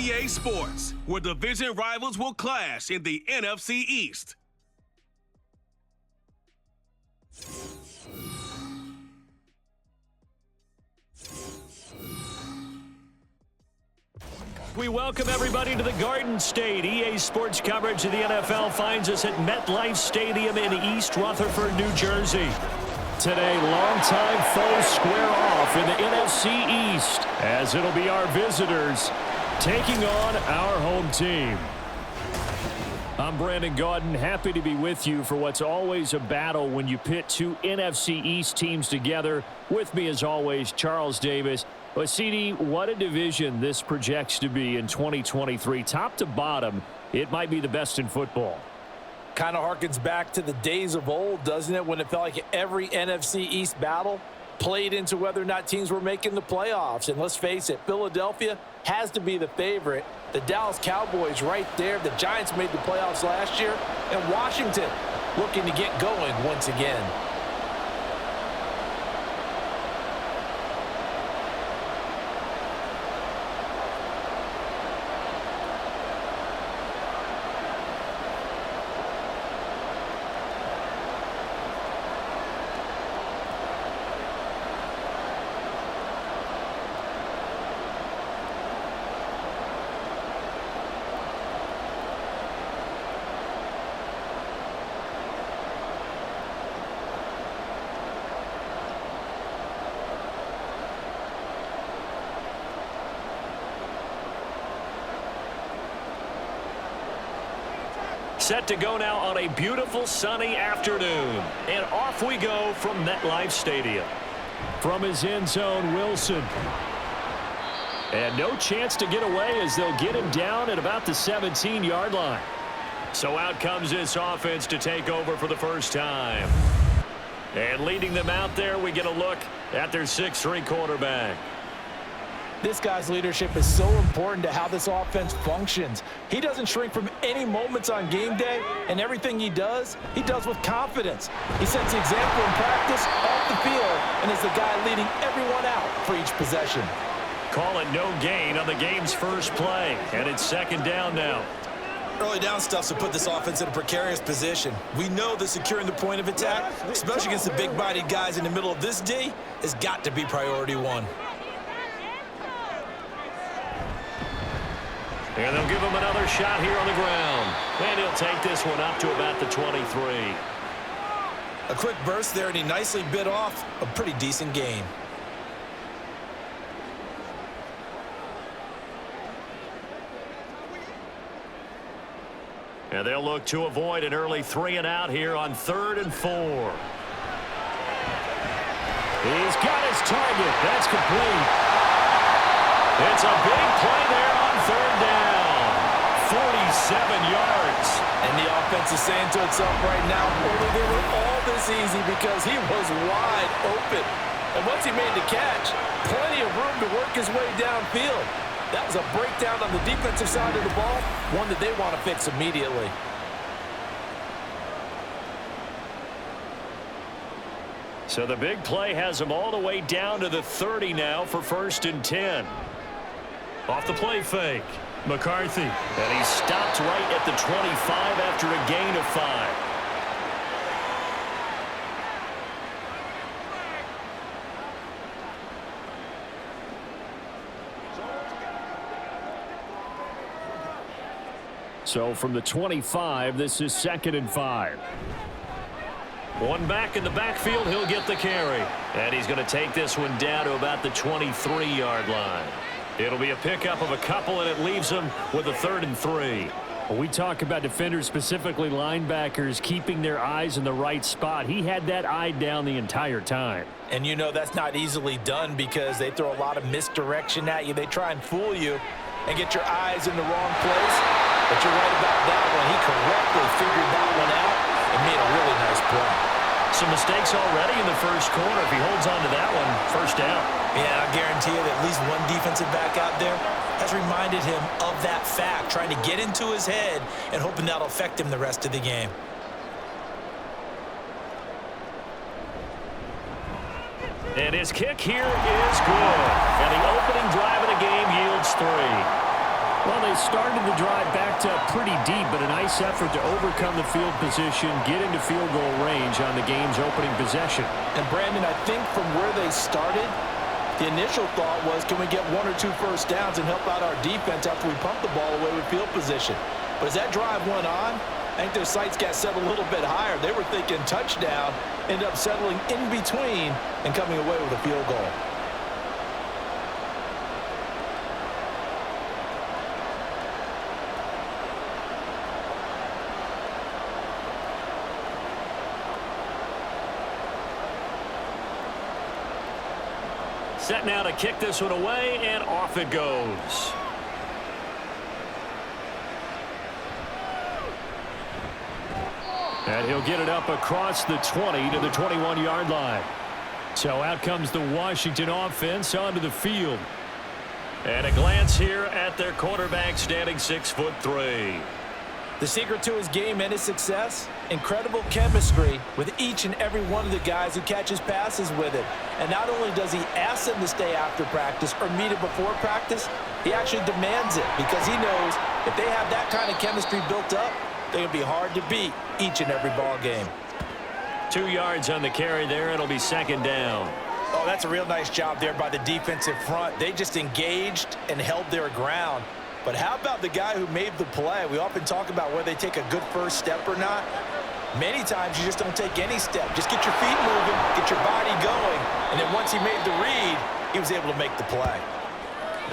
EA Sports, where division rivals will clash in the NFC East. We welcome everybody to the Garden State. EA Sports coverage of the NFL finds us at MetLife Stadium in East Rutherford, New Jersey. Today, longtime foes square off in the NFC East, as it'll be our visitors taking on our home team. I'm Brandon Gaudin, happy to be with you for what's always a battle when you pit two NFC East teams together. With me, as always, Charles Davis. But CD, what a division this projects to be in 2023. Top to bottom, it might be the best in football. Kind of harkens back to the days of old, doesn't it, when it felt like every NFC East battle played into whether or not teams were making the playoffs. And let's face it, Philadelphia has to be the favorite. The Dallas Cowboys right there. The Giants made the playoffs last year. And Washington looking to get going once again. Set to go now on a beautiful sunny afternoon. And off we go from MetLife Stadium. From his end zone, Wilson. And no chance to get away as they'll get him down at about the 17-yard line. So out comes this offense to take over for the first time. And leading them out there, we get a look at their 6'3" quarterback. This guy's leadership is so important to how this offense functions. He doesn't shrink from any moments on game day, and everything he does with confidence. He sets the example in practice, off the field, and is the guy leading everyone out for each possession. Call it no gain on the game's first play, and it's second down now. Early down stuff's to put this offense in a precarious position. We know that securing the point of attack, especially against the big-bodied guys in the middle of this D, has got to be priority one. And they'll give him another shot here on the ground. And he'll take this one up to about the 23. A quick burst there, and he nicely bit off a pretty decent gain. And they'll look to avoid an early 3-and-out here on 3rd and 4. He's got his target. That's complete. It's a big play there on 3rd down. 47 yards. And the offense is saying to itself right now, only they were all this easy because he was wide open. And once he made the catch, plenty of room to work his way downfield. That was a breakdown on the defensive side of the ball, one that they want to fix immediately. So the big play has him all the way down to the 30 now for 1st and 10. Off the play fake. McCarthy. And he stopped right at the 25 after a gain of 5. So from the 25, this is 2nd and 5. One back in the backfield, he'll get the carry. And he's going to take this one down to about the 23-yard line. It'll be a pickup of a couple, and it leaves him with a 3rd and 3. When we talk about defenders, specifically linebackers, keeping their eyes in the right spot. He had that eye down the entire time. And you know that's not easily done because they throw a lot of misdirection at you. They try and fool you and get your eyes in the wrong place. But you're right about that one. He correctly figured that one out and made a really nice play. Some mistakes already in the first quarter. If he holds on to that one, first down. Yeah, I guarantee you that at least one defensive back out there has reminded him of that fact, trying to get into his head and hoping that'll affect him the rest of the game. And his kick here is good. And the opening drive of the game yields 3. Well, they started the drive backed up pretty deep, but a nice effort to overcome the field position, get into field goal range on the game's opening possession. And, Brandon, I think from where they started, the initial thought was, can we get 1 or 2 first downs and help out our defense after we pump the ball away with field position? But as that drive went on, I think their sights got set a little bit higher. They were thinking touchdown, ended up settling in between and coming away with a field goal. Set now to kick this one away, and off it goes. And he'll get it up across the 20 to the 21-yard line. So out comes the Washington offense onto the field. And a glance here at their quarterback, standing 6'3". The secret to his game and his success, incredible chemistry with each and every one of the guys who catches passes with it. And not only does he ask them to stay after practice or meet it before practice, he actually demands it because he knows if they have that kind of chemistry built up, they're going to be hard to beat each and every ball game. 2 yards on the carry there. It'll be second down. Oh, that's a real nice job there by the defensive front. They just engaged and held their ground. But how about the guy who made the play? We often talk about whether they take a good first step or not. Many times you just don't take any step. Just get your feet moving, get your body going, and then once he made the read, he was able to make the play.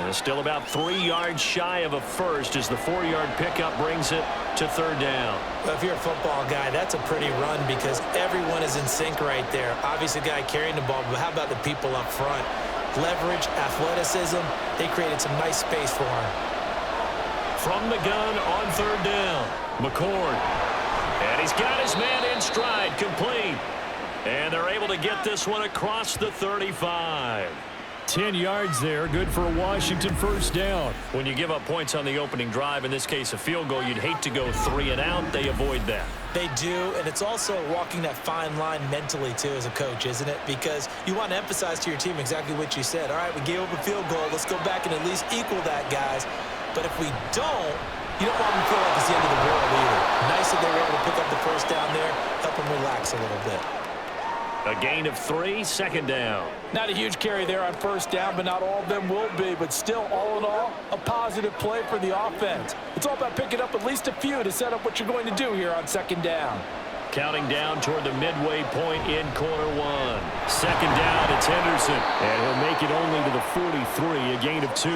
And still about 3 yards shy of a first as the 4-yard pickup brings it to third down. Well, if you're a football guy, that's a pretty run because everyone is in sync right there. Obviously, the guy carrying the ball, but how about the people up front? Leverage, athleticism, they created some nice space for him. From the gun on third down, McCord. And he's got his man in stride, complete. And they're able to get this one across the 35. 10 yards there, good for a Washington first down. When you give up points on the opening drive, in this case a field goal, you'd hate to go 3 and out. They avoid that. They do, and it's also walking that fine line mentally, too, as a coach, isn't it? Because you want to emphasize to your team exactly what you said. All right, we gave up a field goal. Let's go back and at least equal that, guys. But if we don't, you don't want them to feel like it's the end of the world either. Nice that they were able to pick up the first down there, help them relax a little bit. A gain of 3, second down. Not a huge carry there on first down, but not all of them will be. But still, all in all, a positive play for the offense. It's all about picking up at least a few to set up what you're going to do here on second down. Counting down toward the midway point in quarter 1. Second down, it's Henderson. And he'll make it only to the 43, a gain of 2.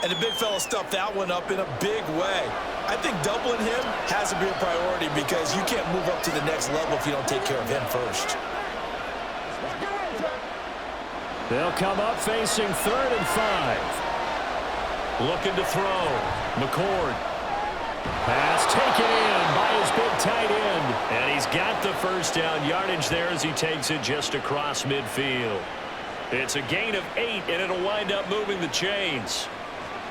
And the big fella stuffed that one up in a big way. I think doubling him has to be a priority because you can't move up to the next level if you don't take care of him first. They'll come up facing 3rd and 5. Looking to throw. McCord. Pass taken in by his big tight end. And he's got the first down yardage there as he takes it just across midfield. It's a gain of 8, and it'll wind up moving the chains.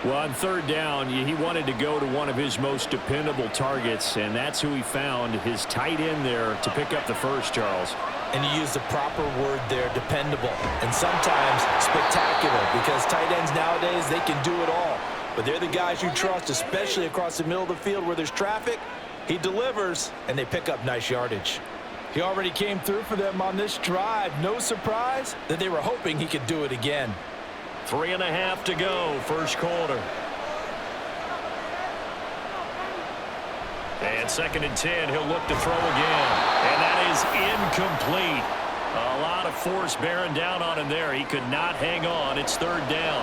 Well, on third down, he wanted to go to one of his most dependable targets, and that's who he found, his tight end there, to pick up the first, Charles. And you use the proper word there, dependable, and sometimes spectacular, because tight ends nowadays, they can do it all. But they're the guys you trust, especially across the middle of the field where there's traffic. He delivers, and they pick up nice yardage. He already came through for them on this drive. No surprise that they were hoping he could do it again. 3.5 to go, first quarter. And 2nd and 10, he'll look to throw again. And that is incomplete. A lot of force bearing down on him there. He could not hang on. It's third down.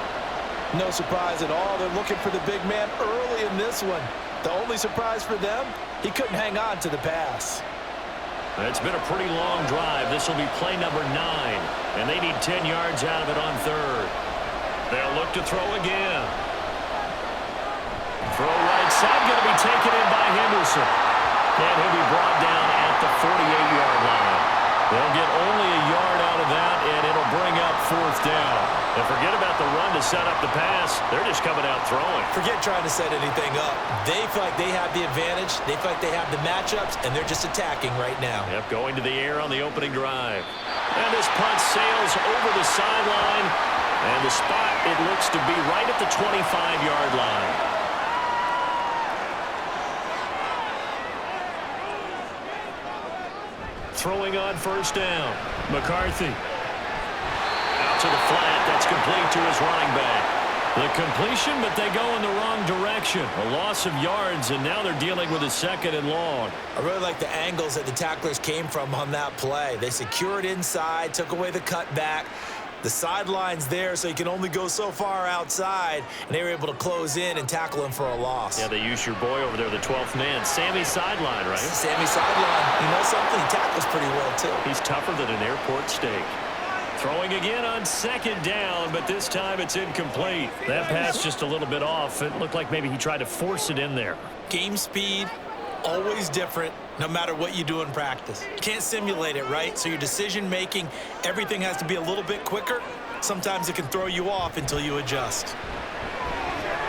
No surprise at all. They're looking for the big man early in this one. The only surprise for them, he couldn't hang on to the pass. It's been a pretty long drive. This will be play number 9. And they need 10 yards out of it on third. They'll look to throw again. Throw right side, going to be taken in by Henderson. And he'll be brought down at the 48-yard line. They'll get only a yard out of that, and it'll bring up fourth down. And forget about the run to set up the pass. They're just coming out throwing. Forget trying to set anything up. They feel like they have the advantage. They feel like they have the matchups, and they're just attacking right now. Yep, going to the air on the opening drive. And this punt sails over the sideline. And the spot, it looks to be right at the 25-yard line. throwing on first down. McCarthy. Out to the flat. That's complete to his running back. The completion, but they go in the wrong direction. A loss of yards, and now they're dealing with a 2nd and long. I really like the angles that the tacklers came from on that play. They secured inside, took away the cutback. The sideline's there, so you can only go so far outside, and they were able to close in and tackle him for a loss. Yeah, they used your boy over there, the 12th man. Sammy sideline, right? Sammy sideline. You know something? He tackles pretty well, too. He's tougher than an airport steak. Throwing again on 2nd down, but this time it's incomplete. That pass just a little bit off. It looked like maybe he tried to force it in there. Game speed, always different, no matter what you do in practice. You can't simulate it, right? So your decision-making, everything has to be a little bit quicker. Sometimes it can throw you off until you adjust.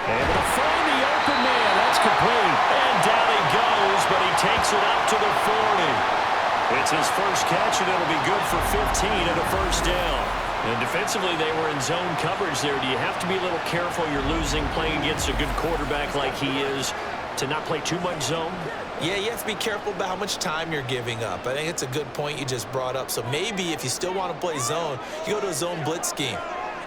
Able to find the open man. That's complete. And down he goes, but he takes it up to the 40. It's his first catch, and it'll be good for 15 and a first down. And defensively, they were in zone coverage there. Do you have to be a little careful? You're losing playing against a good quarterback like he is to not play too much zone? Yeah, you have to be careful about how much time you're giving up. I think it's a good point you just brought up. So maybe if you still want to play zone, you go to a zone blitz scheme.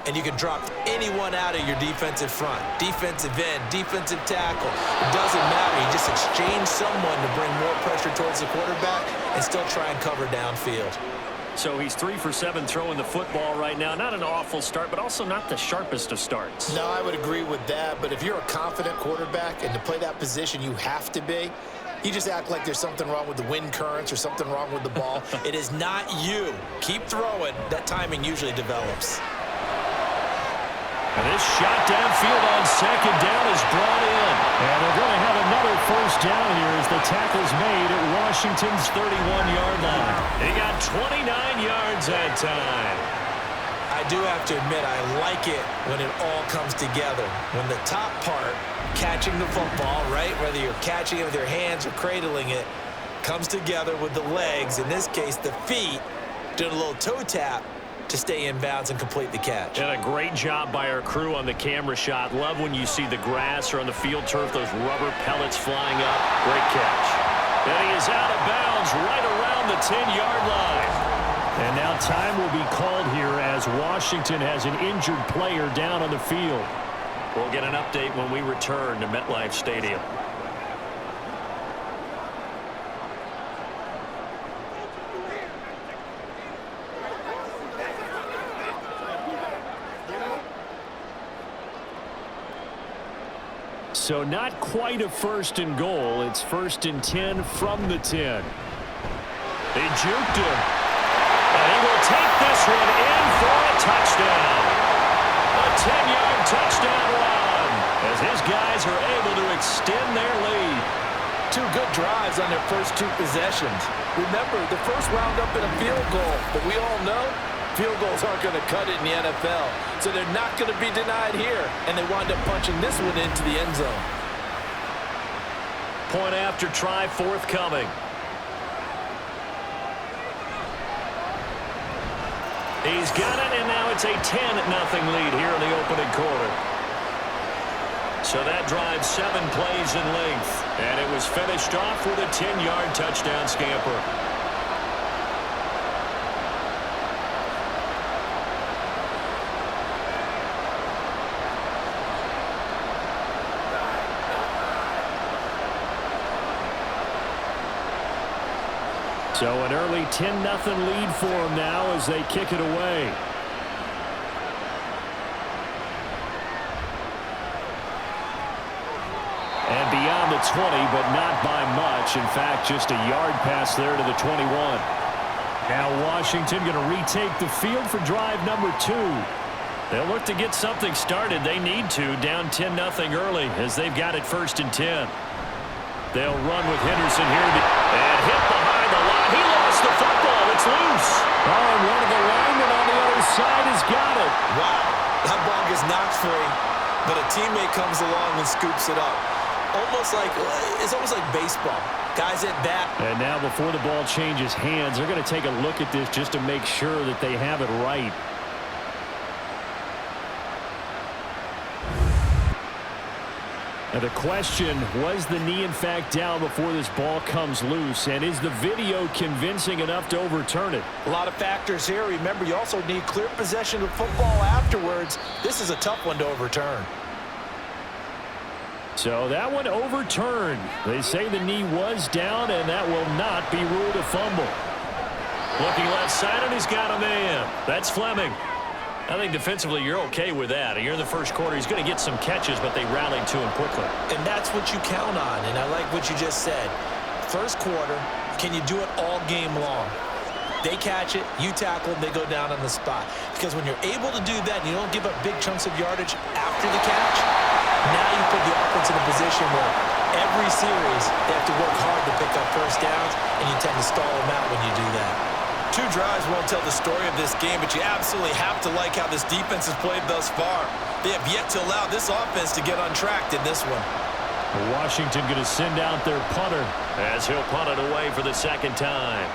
And you can drop anyone out of your defensive front. Defensive end, defensive tackle. It doesn't matter. You just exchange someone to bring more pressure towards the quarterback and still try and cover downfield. So he's 3 for 7 throwing the football right now. Not an awful start, but also not the sharpest of starts. No, I would agree with that. But if you're a confident quarterback and to play that position, you have to be. You just act like there's something wrong with the wind currents or something wrong with the ball. It is not you. Keep throwing. That timing usually develops. And this shot downfield on 2nd down is brought in. And they're going to have another first down here as the tackle's made at Washington's 31-yard line. He got 29 yards that time. I do have to admit, I like it when it all comes together. When the top part, catching the football, right, whether you're catching it with your hands or cradling it, comes together with the legs, in this case the feet, doing a little toe tap to stay in bounds and complete the catch. And a great job by our crew on the camera shot. Love when you see the grass or on the field turf, those rubber pellets flying up. Great catch. And he is out of bounds right around the 10-yard line. And now time will be called here as Washington has an injured player down on the field. We'll get an update when we return to MetLife Stadium. So not quite a 1st and goal. It's 1st and 10 from the 10. They juked him. And he will take this one in for a touchdown. A 10-yard touchdown run as his guys are able to extend their lead. 2 good drives on their first 2 possessions. Remember, the first wound up in a field goal, but we all know field goals aren't going to cut it in the NFL, so they're not going to be denied here, and they wind up punching this one into the end zone. Point after try forthcoming. He's got it, and now it's a 10-0 lead here in the opening quarter. So that drives 7 plays in length, and it was finished off with a 10-yard touchdown scamper. So an early 10-0 lead for them now as they kick it away. And beyond the 20, but not by much. In fact, just a yard pass there to the 21. Now Washington going to retake the field for drive number 2. They'll look to get something started. They need to, down 10-0 early as they've got it 1st and 10. They'll run with Henderson here and hit behind the line. He lost the football. It's loose. Oh, and one of the linemen on the other side has got it. Wow, that ball gets knocked free, but a teammate comes along and scoops it up. It's almost like baseball. Guys at bat. And now before the ball changes hands, they're going to take a look at this just to make sure that they have it right. And the question, was the knee in fact down before this ball comes loose? And is the video convincing enough to overturn it? A lot of factors here. Remember, you also need clear possession of football afterwards. This is a tough one to overturn. So that one overturned. They say the knee was down, and that will not be ruled a fumble. Looking left side, and he's got a man. That's Fleming. I think defensively you're okay with that. You're in the first quarter. He's going to get some catches, but they rallied to him quickly. And that's what you count on, and I like what you just said. First quarter, can you do it all game long? They catch it, you tackle them, they go down on the spot. Because when you're able to do that and you don't give up big chunks of yardage after the catch, now you put the offense in a position where every series they have to work hard to pick up first downs, and you tend to stall them out when you do that. 2 drives won't tell the story of this game, but you absolutely have to like how this defense has played thus far. They have yet to allow this offense to get untracked in this one. Washington going to send out their punter as he'll punt it away for the second time.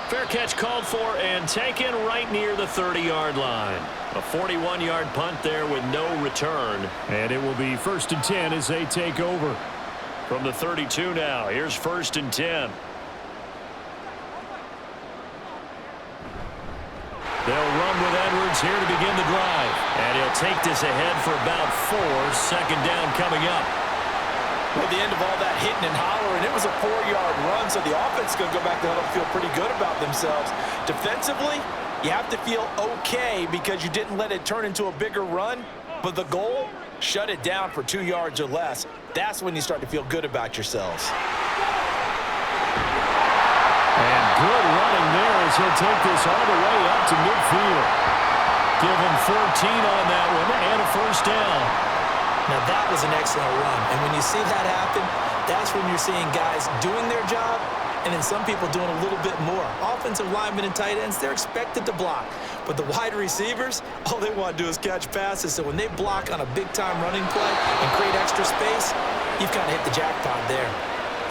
Fair catch called for and taken right near the 30-yard line. A 41-yard punt there with no return. And it will be 1st and 10 as they take over. From the 32 now, here's 1st and 10. They'll run with Edwards here to begin the drive. And he'll take this ahead for about 4. Second down coming up. Well, the end of all that hitting and hollering, it was a 4-yard run, so the offense is going to go back to huddle and feel pretty good about themselves. Defensively, you have to feel okay because you didn't let it turn into a bigger run, but the goal, shut it down for 2 yards or less. That's when you start to feel good about yourselves. And good running there as he'll take this all the way up to midfield. Give him 14 on that one and a first down. Now that was an excellent run, and when you see that happen, that's when you're seeing guys doing their job and then some people doing a little bit more. Offensive linemen and tight ends, they're expected to block. But the wide receivers, all they want to do is catch passes. So when they block on a big-time running play and create extra space, you've kind of hit the jackpot there.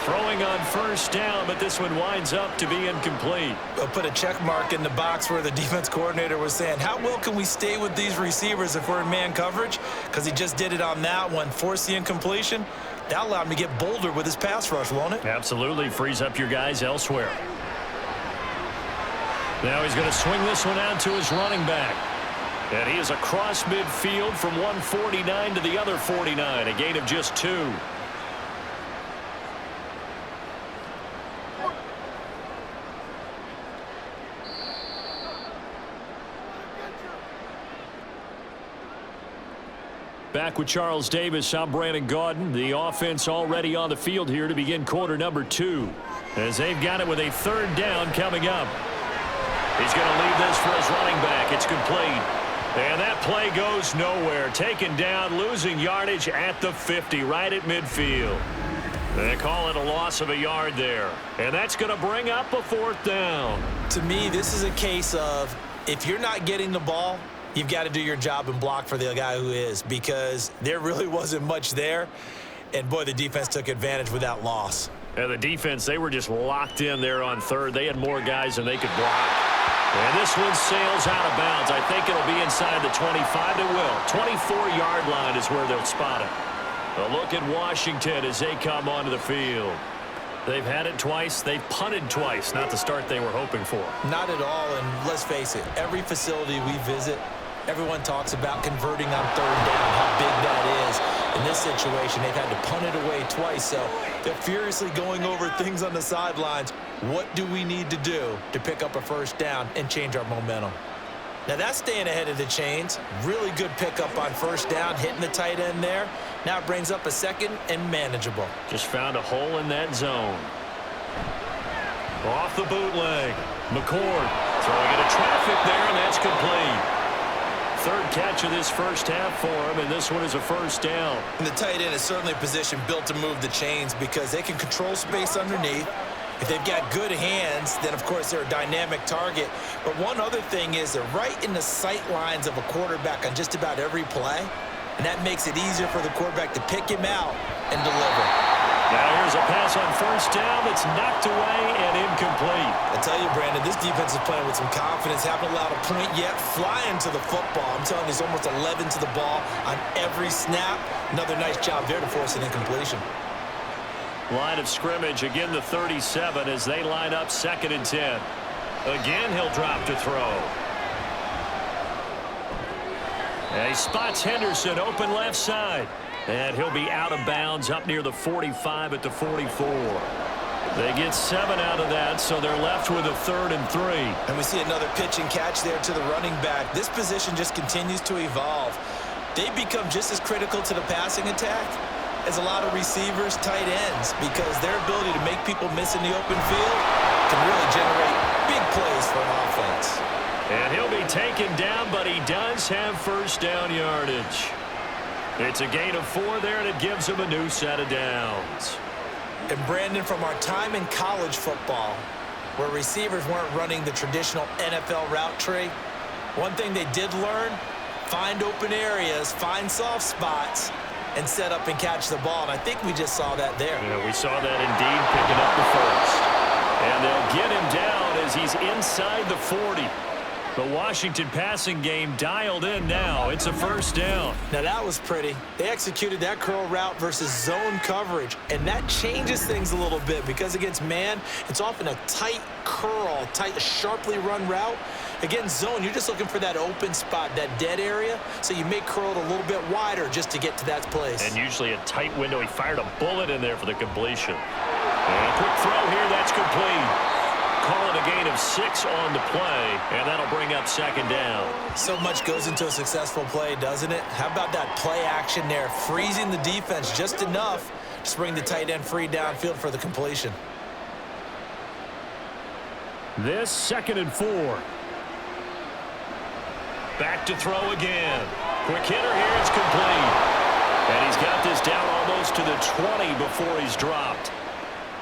Throwing on first down, but this one winds up to be incomplete. We'll put a check mark in the box where the defense coordinator was saying, how well can we stay with these receivers if we're in man coverage? Because he just did it on that one, forced the incompletion. That allowed him to get bolder with his pass rush, won't it? Absolutely. Frees up your guys elsewhere. Now he's going to swing this one out to his running back. And he is across midfield from 149 to the other 49, a gain of just 2. Back with Charles Davis, I'm Brandon Gaudin. The offense already on the field here to begin quarter number 2. As they've got it with a 3rd down coming up. He's going to leave this for his running back. It's complete. And that play goes nowhere. Taken down, losing yardage at the 50, right at midfield. They call it a loss of a yard there. And that's going to bring up a 4th down. To me, this is a case of if you're not getting the ball, you've got to do your job and block for the guy who is, because there really wasn't much there. And, boy, the defense took advantage with that loss. And the defense, they were just locked in there on 3rd. They had more guys than they could block. And this one sails out of bounds. I think it'll be inside the 25. It will. 24-yard line is where they'll spot it. A look at Washington as they come onto the field. They've had it twice. They've punted twice. Not the start they were hoping for. Not at all, and let's face it, every facility we visit, everyone talks about converting on 3rd down, how big that is. In this situation, they've had to punt it away twice, so they're furiously going over things on the sidelines. What do we need to do to pick up a 1st down and change our momentum? Now that's staying ahead of the chains. Really good pickup on 1st down, hitting the tight end there. Now it brings up a 2nd and manageable. Just found a hole in that zone. Off the bootleg. McCord throwing into traffic there, and that's complete. 3rd catch of this first half for him, and this one is a 1st down. And the tight end is certainly a position built to move the chains because they can control space underneath. If they've got good hands, then, of course, they're a dynamic target. But one other thing is they're right in the sight lines of a quarterback on just about every play, and that makes it easier for the quarterback to pick him out and deliver. Now here's a pass on first down that's knocked away and incomplete. I tell you, Brandon, this defense is playing with some confidence. Haven't allowed a point yet. Flying to the football. I'm telling you, it's almost 11 to the ball on every snap. Another nice job there to force an incompletion. Line of scrimmage, again the 37 as they line up 2nd and 10. Again, he'll drop to throw. And he spots Henderson open left side. And he'll be out of bounds up near the 45 at the 44. They get 7 out of that, so they're left with a 3rd and 3. And we see another pitch and catch there to the running back. This position just continues to evolve. They become just as critical to the passing attack as a lot of receivers, tight ends, because their ability to make people miss in the open field can really generate big plays for an offense. And he'll be taken down, but he does have first down yardage. It's a gain of 4 there, and it gives him a new set of downs. And Brandon, from our time in college football, where receivers weren't running the traditional NFL route tree, one thing they did learn, find open areas, find soft spots, and set up and catch the ball. And I think we just saw that there. Yeah, we saw that indeed, picking up the first. And they'll get him down as he's inside the 40. The Washington passing game dialed in now. It's a first down. Now that was pretty. They executed that curl route versus zone coverage, and that changes things a little bit because against man, it's often a tight curl, tight, sharply run route. Against zone, you're just looking for that open spot, that dead area, so you may curl it a little bit wider just to get to that place. And usually a tight window. He fired a bullet in there for the completion. And a quick throw here, that's complete. Call it a gain of 6 on the play, and that'll bring up 2nd down. So much goes into a successful play, doesn't it? How about that play action there, freezing the defense just enough to bring the tight end free downfield for the completion. This 2nd and 4. Back to throw again. Quick hitter here, it's complete. And he's got this down almost to the 20 before he's dropped.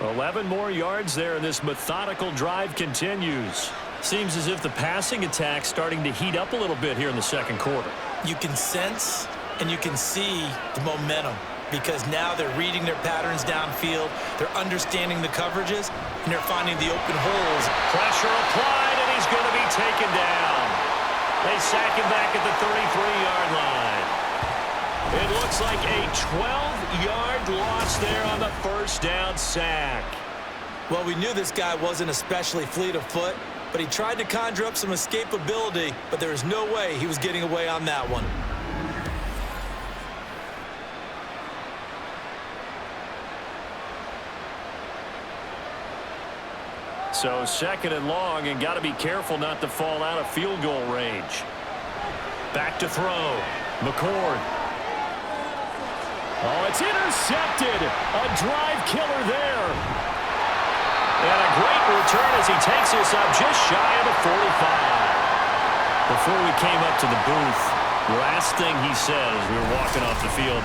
11 more yards there, and this methodical drive continues. Seems as if the passing attack's starting to heat up a little bit here in the second quarter. You can sense and you can see the momentum because now they're reading their patterns downfield, they're understanding the coverages, and they're finding the open holes. Pressure applied, and he's going to be taken down. They sack him back at the 33-yard line. It looks like a 12-yard loss there on the first down sack. Well, we knew this guy wasn't especially fleet of foot, but he tried to conjure up some escapability, but there was no way he was getting away on that one. So 2nd and long, and got to be careful not to fall out of field goal range. Back to throw. McCord. Oh, it's intercepted. A drive killer there. And a great return as he takes this up just shy of the 45. Before we came up to the booth, the last thing he said as we were walking off the field,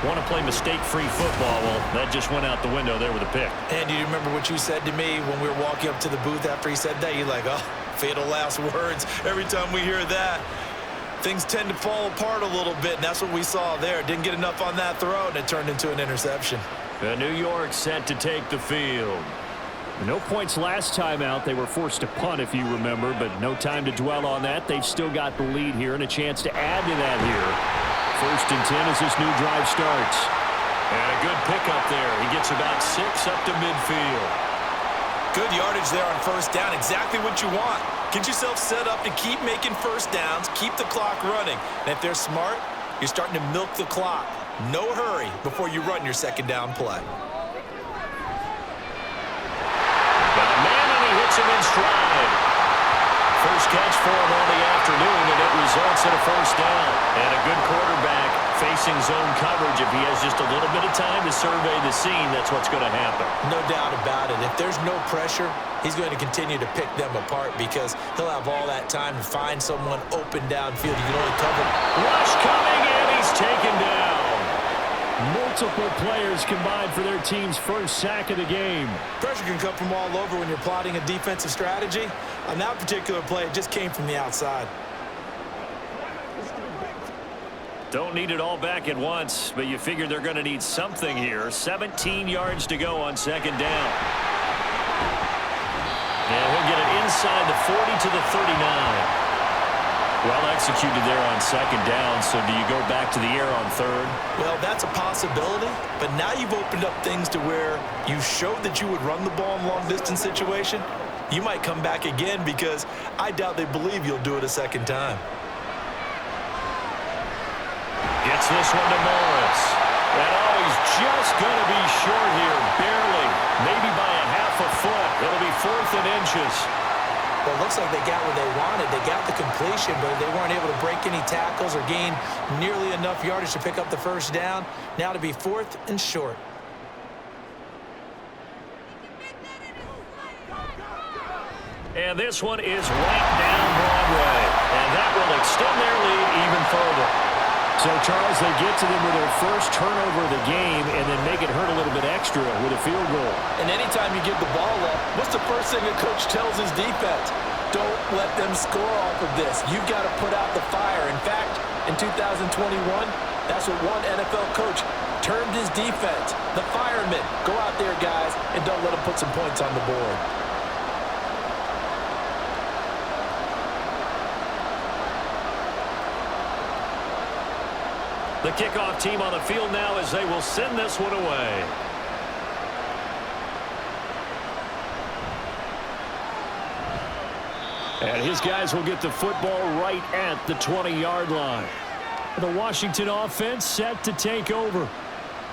want to play mistake-free football. Well, that just went out the window there with a pick. And do you remember what you said to me when we were walking up to the booth after he said that? You're like, oh, fatal last words. Every time we hear that, things tend to fall apart a little bit, and that's what we saw there. Didn't get enough on that throw, and it turned into an interception. New York set to take the field. No points last time out. They were forced to punt, if you remember, but no time to dwell on that. They've still got the lead here and a chance to add to that here. 1st and 10 as this new drive starts. And a good pickup there. He gets about 6 up to midfield. Good yardage there on first down. Exactly what you want. Get yourself set up to keep making first downs, keep the clock running. And if they're smart, you're starting to milk the clock. No hurry before you run your second down play. Got a man, and he hits him in stride. First catch for him on the afternoon, and it results in a first down. And a good quarterback facing zone coverage. If he has just a little bit of time to survey the scene, that's what's going to happen. No doubt about it. If there's no pressure, he's going to continue to pick them apart because he'll have all that time to find someone open downfield. You can only cover. Rush coming, and he's taken down. Multiple players combined for their team's first sack of the game. Pressure can come from all over when you're plotting a defensive strategy. On that particular play, it just came from the outside. Don't need it all back at once, but you figure they're going to need something here. 17 yards to go on second down. And he'll get it inside the 40 to the 39. Well executed there on second down, so do you go back to the air on third? Well, that's a possibility, but now you've opened up things to where you showed that you would run the ball in long-distance situation. You might come back again because I doubt they believe you'll do it a second time. Gets this one to Morris. And he's just going to be short here, barely, maybe by a half a foot. It'll be 4th and inches. Well, it looks like they got what they wanted. They got the completion, but they weren't able to break any tackles or gain nearly enough yardage to pick up the first down. Now to be 4th and short. And this one is right down Broadway. And that will extend their lead even further. So, Charles, they get to them with their first turnover of the game and then make it hurt a little bit extra with a field goal. And anytime you give the ball up, what's the first thing a coach tells his defense? Don't let them score off of this. You've got to put out the fire. In fact, in 2021, that's what one NFL coach termed his defense. The firemen. Go out there, guys, and don't let them put some points on the board. The kickoff team on the field now as they will send this one away. And his guys will get the football right at the 20-yard line. The Washington offense set to take over.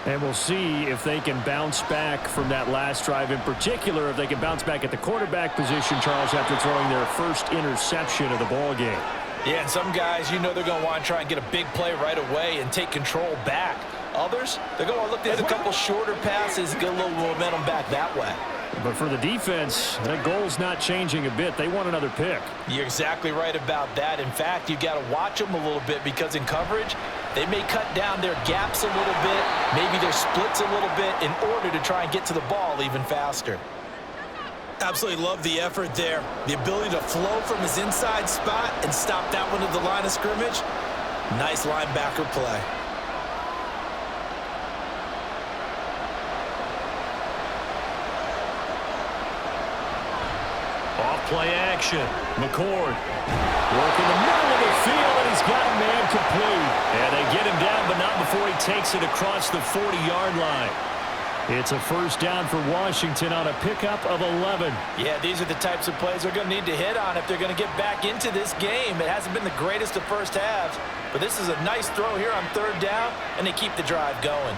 And we'll see if they can bounce back from that last drive, in particular if they can bounce back at the quarterback position, Charles, after throwing their first interception of the ball game. Yeah, and some guys, you know they're going to want to try and get a big play right away and take control back. Others, they're going to look to hit a couple shorter passes, get a little momentum back that way. But for the defense, that goal's not changing a bit. They want another pick. You're exactly right about that. In fact, you got to watch them a little bit because in coverage, they may cut down their gaps a little bit, maybe their splits a little bit in order to try and get to the ball even faster. Absolutely love the effort there. The ability to flow from his inside spot and stop that one at the line of scrimmage. Nice linebacker play. Off-play action. McCord working the middle of the field, and he's got a man complete. And they get him down, but not before he takes it across the 40-yard line. It's a first down for Washington on a pickup of 11. Yeah, these are the types of plays they're going to need to hit on if they're going to get back into this game. It hasn't been the greatest of first halves, but this is a nice throw here on third down, and they keep the drive going.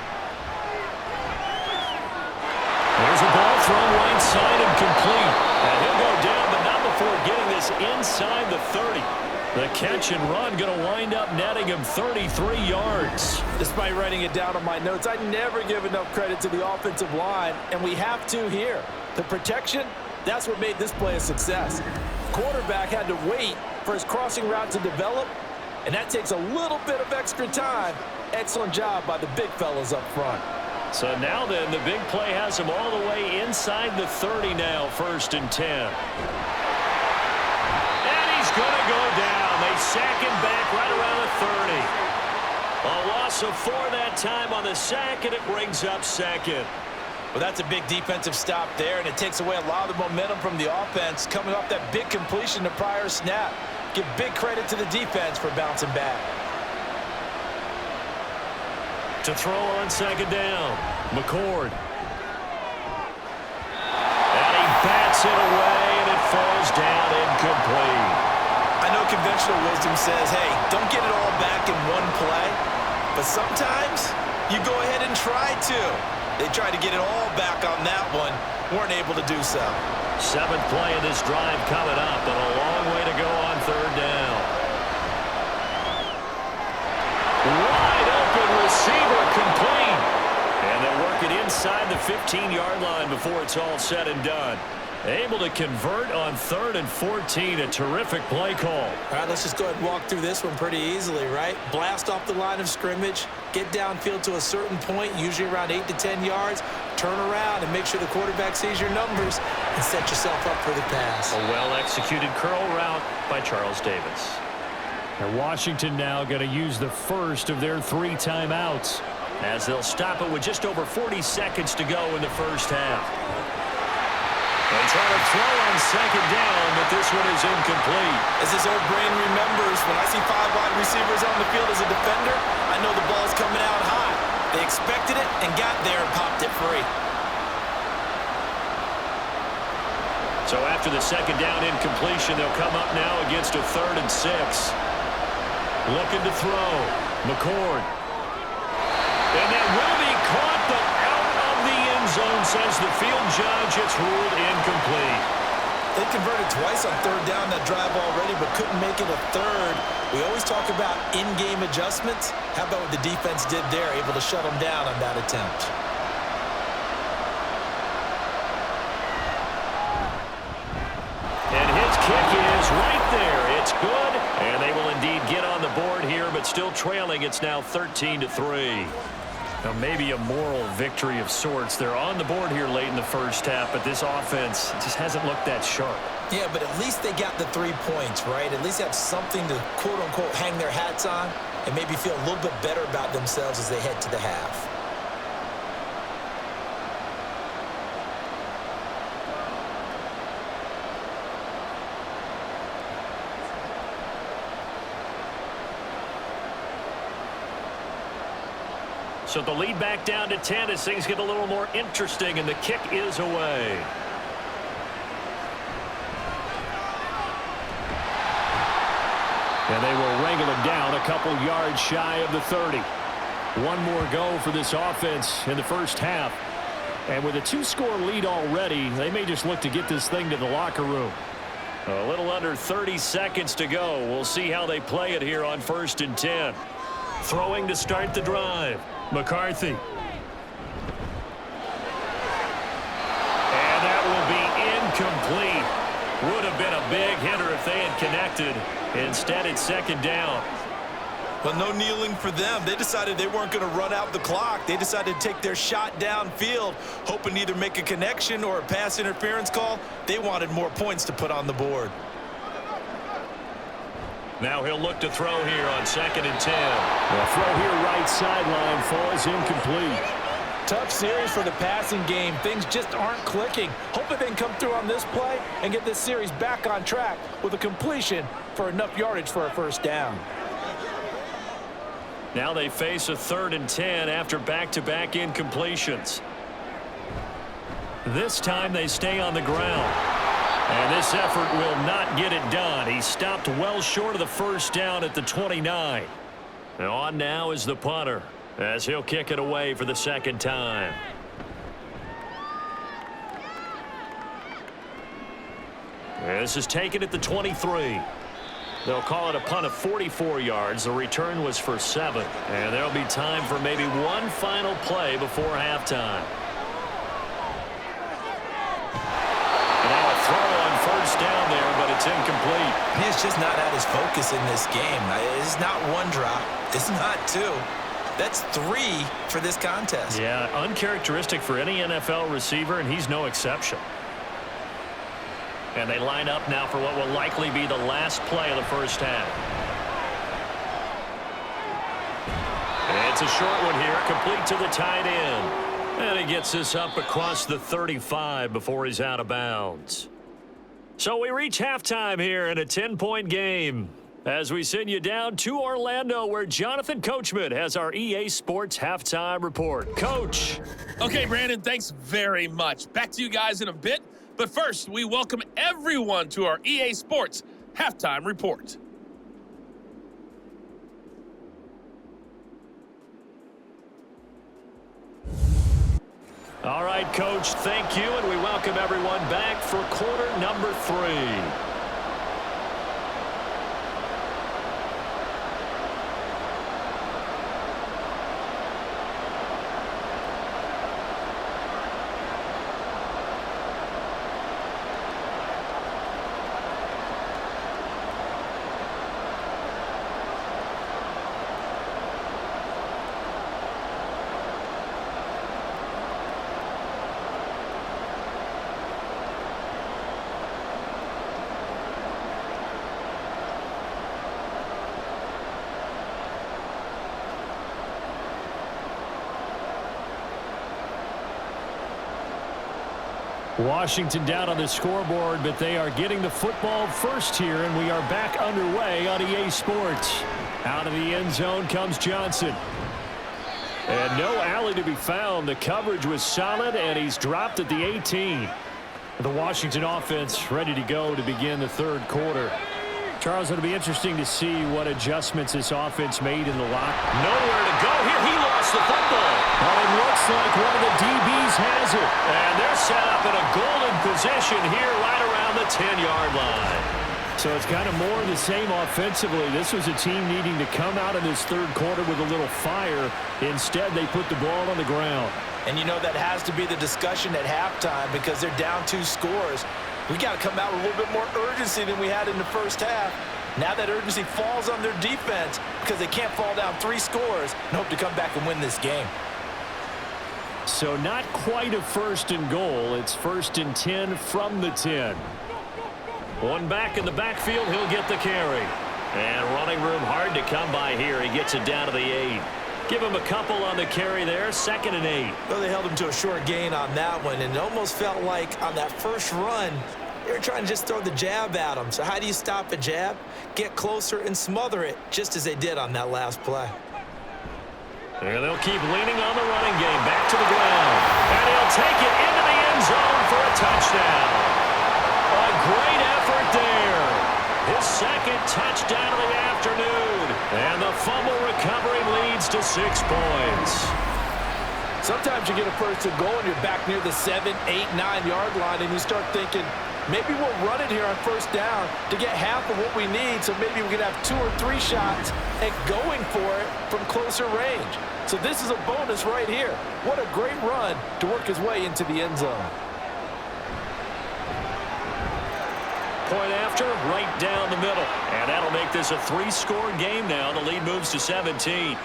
There's a ball thrown right side and complete. And he'll go down, but not before getting this inside the 30. The catch and run going to wind up netting him 33 yards. Despite writing it down on my notes, I never give enough credit to the offensive line, and we have to here. The protection, that's what made this play a success. Quarterback had to wait for his crossing route to develop, and that takes a little bit of extra time. Excellent job by the big fellas up front. So now then, the big play has him all the way inside the 30 now, 1st and 10. He's going to go down. They sack him back right around the 30. A loss of 4 that time on the sack, and it brings up 2nd. Well, that's a big defensive stop there, and it takes away a lot of the momentum from the offense coming off that big completion the prior snap. Give big credit to the defense for bouncing back. To throw on 2nd down, McCord. And he bats it away, and it falls down incomplete. I know conventional wisdom says, hey, don't get it all back in one play. But sometimes you go ahead and try to. They tried to get it all back on that one. Weren't able to do so. 7th play of this drive coming up, and a long way to go on 3rd down. Wide open receiver complete. And they'll work it inside the 15-yard line before it's all said and done. Able to convert on 3rd and 14. A terrific play call. All right, let's just go ahead and walk through this one pretty easily, right? Blast off the line of scrimmage, get downfield to a certain point, usually around 8 to 10 yards, turn around and make sure the quarterback sees your numbers and set yourself up for the pass. A well-executed curl route by Charles Davis. And Washington now going to use the first of their 3 timeouts, as they'll stop it with just over 40 seconds to go in the first half. They try to throw on second down, but this one is incomplete. As his old brain remembers, when I see 5 wide receivers on the field as a defender, I know the ball's coming out high. They expected it and got there and popped it free. So after the second down incompletion, they'll come up now against a 3rd and 6. Looking to throw. McCord. And that will be caught, but out of the end zone, says the field judge. It's ruled incomplete. They converted twice on 3rd down that drive already, but couldn't make it a 3rd. We always talk about in-game adjustments. How about what the defense did there, able to shut them down on that attempt? And his kick is right there. It's good, and they will indeed get on the board here, but still trailing. It's now 13-3. Now, maybe a moral victory of sorts. They're on the board here late in the first half, but this offense just hasn't looked that sharp. Yeah, but at least they got the 3 points, right? At least have something to, quote-unquote, hang their hats on and maybe feel a little bit better about themselves as they head to the half. So the lead back down to 10 as things get a little more interesting, and the kick is away. And they will wrangle him down a couple yards shy of the 30. One more go for this offense in the first half. And with a 2-score lead already, they may just look to get this thing to the locker room. A little under 30 seconds to go. We'll see how they play it here on 1st and 10. Throwing to start the drive. McCarthy. And that will be incomplete. Would have been a big hitter if they had connected. Instead, it's 2nd down. Well, no kneeling for them. They decided they weren't going to run out the clock. They decided to take their shot downfield, hoping to either make a connection or a pass interference call. They wanted more points to put on the board. Now he'll look to throw here on 2nd and 10. The throw here right sideline falls incomplete. Tough series for the passing game. Things just aren't clicking. Hoping they can come through on this play and get this series back on track with a completion for enough yardage for a 1st down. Now they face a 3rd and 10 after back-to-back incompletions. This time they stay on the ground. And this effort will not get it done. He stopped well short of the 1st down at the 29. And on now is the punter, as he'll kick it away for the 2nd time. This is taken at the 23. They'll call it a punt of 44 yards. The return was for 7. And there'll be time for maybe one final play before halftime. Now a throw on 1st down there, but it's incomplete. He's just not at his focus in this game. It's not 1 drop. It's not 2. That's 3 for this contest. Yeah, uncharacteristic for any NFL receiver, and he's no exception. And they line up now for what will likely be the last play of the first half. It's a short one here, complete to the tight end. And he gets this up across the 35 before he's out of bounds. So we reach halftime here in a 10-point game as we send you down to Orlando, where Jonathan Coachman has our EA Sports halftime report. Coach. Okay, Brandon, thanks very much. Back to you guys in a bit. But first, we welcome everyone to our EA Sports halftime report. All right, Coach, thank you, and we welcome everyone back for quarter number 3. Washington down on the scoreboard, but they are getting the football first here, and we are back underway on EA Sports. Out of the end zone comes Johnson. And no alley to be found. The coverage was solid, and he's dropped at the 18. The Washington offense ready to go to begin the third quarter. Charles, it'll be interesting to see what adjustments this offense made in the lock. Nowhere to go here. He lost the football. Well, it looks like one of the DBs has it. And they're set up in a golden position here right around the 10-yard line. So it's kind of more of the same offensively. This was a team needing to come out of this third quarter with a little fire. Instead, they put the ball on the ground. And you know that has to be the discussion at halftime because they're down 2 scores. We got to come out with a little bit more urgency than we had in the first half. Now that urgency falls on their defense because they can't fall down 3 scores and hope to come back and win this game. So not quite a first and goal. It's 1st and 10 from the 10. One back in the backfield. He'll get the carry. And running room hard to come by here. He gets it down to the 8. Give him a couple on the carry there. 2nd and 8. Well, they held him to a short gain on that one, and it almost felt like on that first run, they were trying to just throw the jab at him. So how do you stop a jab? Get closer and smother it, just as they did on that last play. And they'll keep leaning on the running game. Back to the ground. And he'll take it into the end zone for a touchdown. A great effort there. His 2nd touchdown of the afternoon. And the fumble recovery leads to 6 points. Sometimes you get a first and goal and you're back near the 7, 8, 9-yard line, and you start thinking, maybe we'll run it here on first down to get half of what we need, so maybe we can have 2 or 3 shots at going for it from closer range. So this is a bonus right here. What a great run to work his way into the end zone. Point after, right down the middle. And that'll make this a 3-score game now. The lead moves to 17.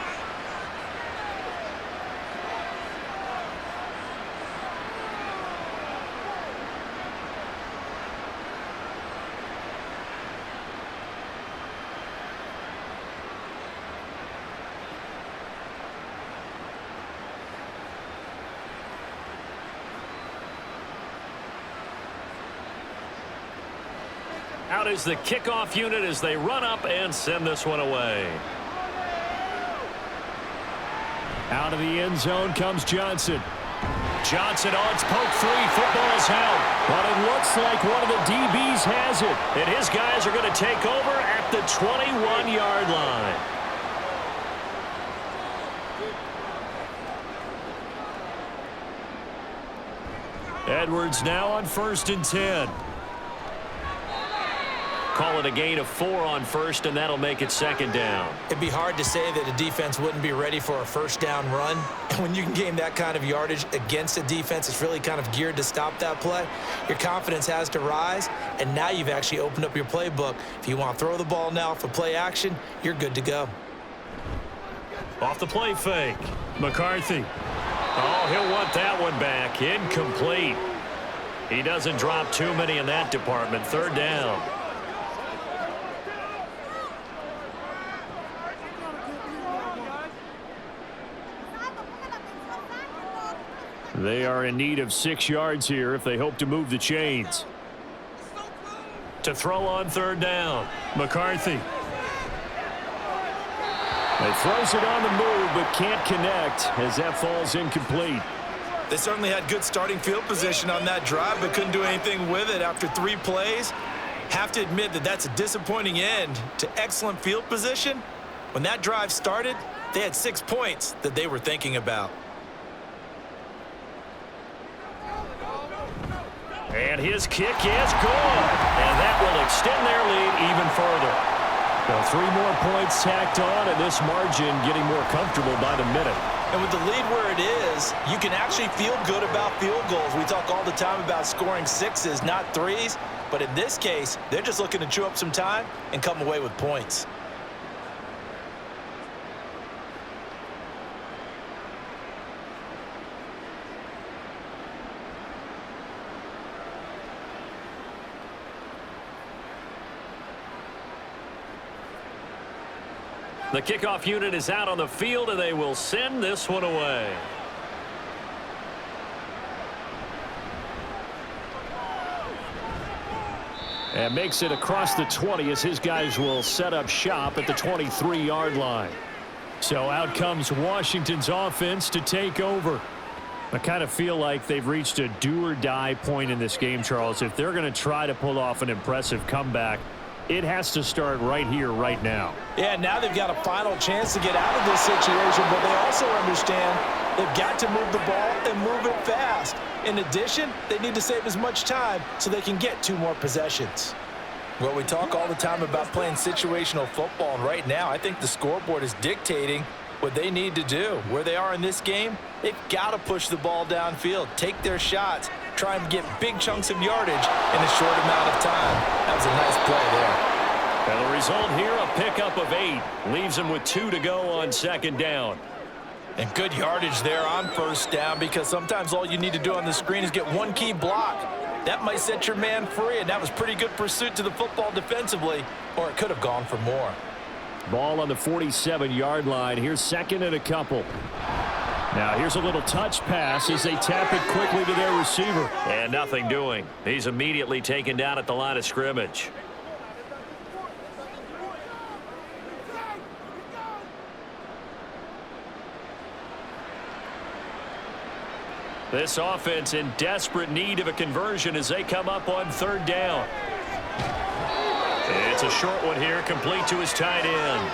Out is the kickoff unit as they run up and send this one away. Out of the end zone comes Johnson. Johnson on poke 3. Football's held. But it looks like one of the DBs has it. And his guys are going to take over at the 21-yard line. Edwards now on 1st and 10. Call it a gain of 4 on first, and that'll make it 2nd down. It'd be hard to say that a defense wouldn't be ready for a first down run. And when you can gain that kind of yardage against a defense, it's really kind of geared to stop that play. Your confidence has to rise, and now you've actually opened up your playbook. If you want to throw the ball now for play action, you're good to go. Off the play fake. McCarthy. Oh, he'll want that one back. Incomplete. He doesn't drop too many in that department. 3rd down. They are in need of 6 yards here if they hope to move the chains. To throw on 3rd down. McCarthy. They throws it on the move but can't connect as that falls incomplete. They certainly had good starting field position on that drive but couldn't do anything with it after 3 plays. Have to admit that that's a disappointing end to excellent field position. When that drive started, they had 6 points that they were thinking about. And his kick is good. And that will extend their lead even further. Now 3 more points tacked on, and this margin getting more comfortable by the minute. And with the lead where it is, you can actually feel good about field goals. We talk all the time about scoring 6s, not 3s. But in this case, they're just looking to chew up some time and come away with points. The kickoff unit is out on the field, and they will send this one away. And makes it across the 20 as his guys will set up shop at the 23-yard line. So out comes Washington's offense to take over. I kind of feel like they've reached a do-or-die point in this game, Charles. If they're going to try to pull off an impressive comeback, it has to start right here, right now. Yeah, now they've got a final chance to get out of this situation, but they also understand they've got to move the ball and move it fast. In addition, they need to save as much time so they can get 2 more possessions. Well, we talk all the time about playing situational football, and right now I think the scoreboard is dictating what they need to do. Where they are in this game, they've got to push the ball downfield, take their shots, try and get big chunks of yardage in a short amount of time. That was a nice play there. And the result here, a pickup of 8. Leaves them with 2 to go on 2nd down. And good yardage there on 1st down, because sometimes all you need to do on the screen is get 1 key block. That might set your man free, and that was pretty good pursuit to the football defensively, or it could have gone for more. Ball on the 47-yard line. Here's 2nd and a couple. Now here's a little touch pass as they tap it quickly to their receiver. And nothing doing. He's immediately taken down at the line of scrimmage. This offense in desperate need of a conversion as they come up on 3rd down. It's a short one here, complete to his tight end.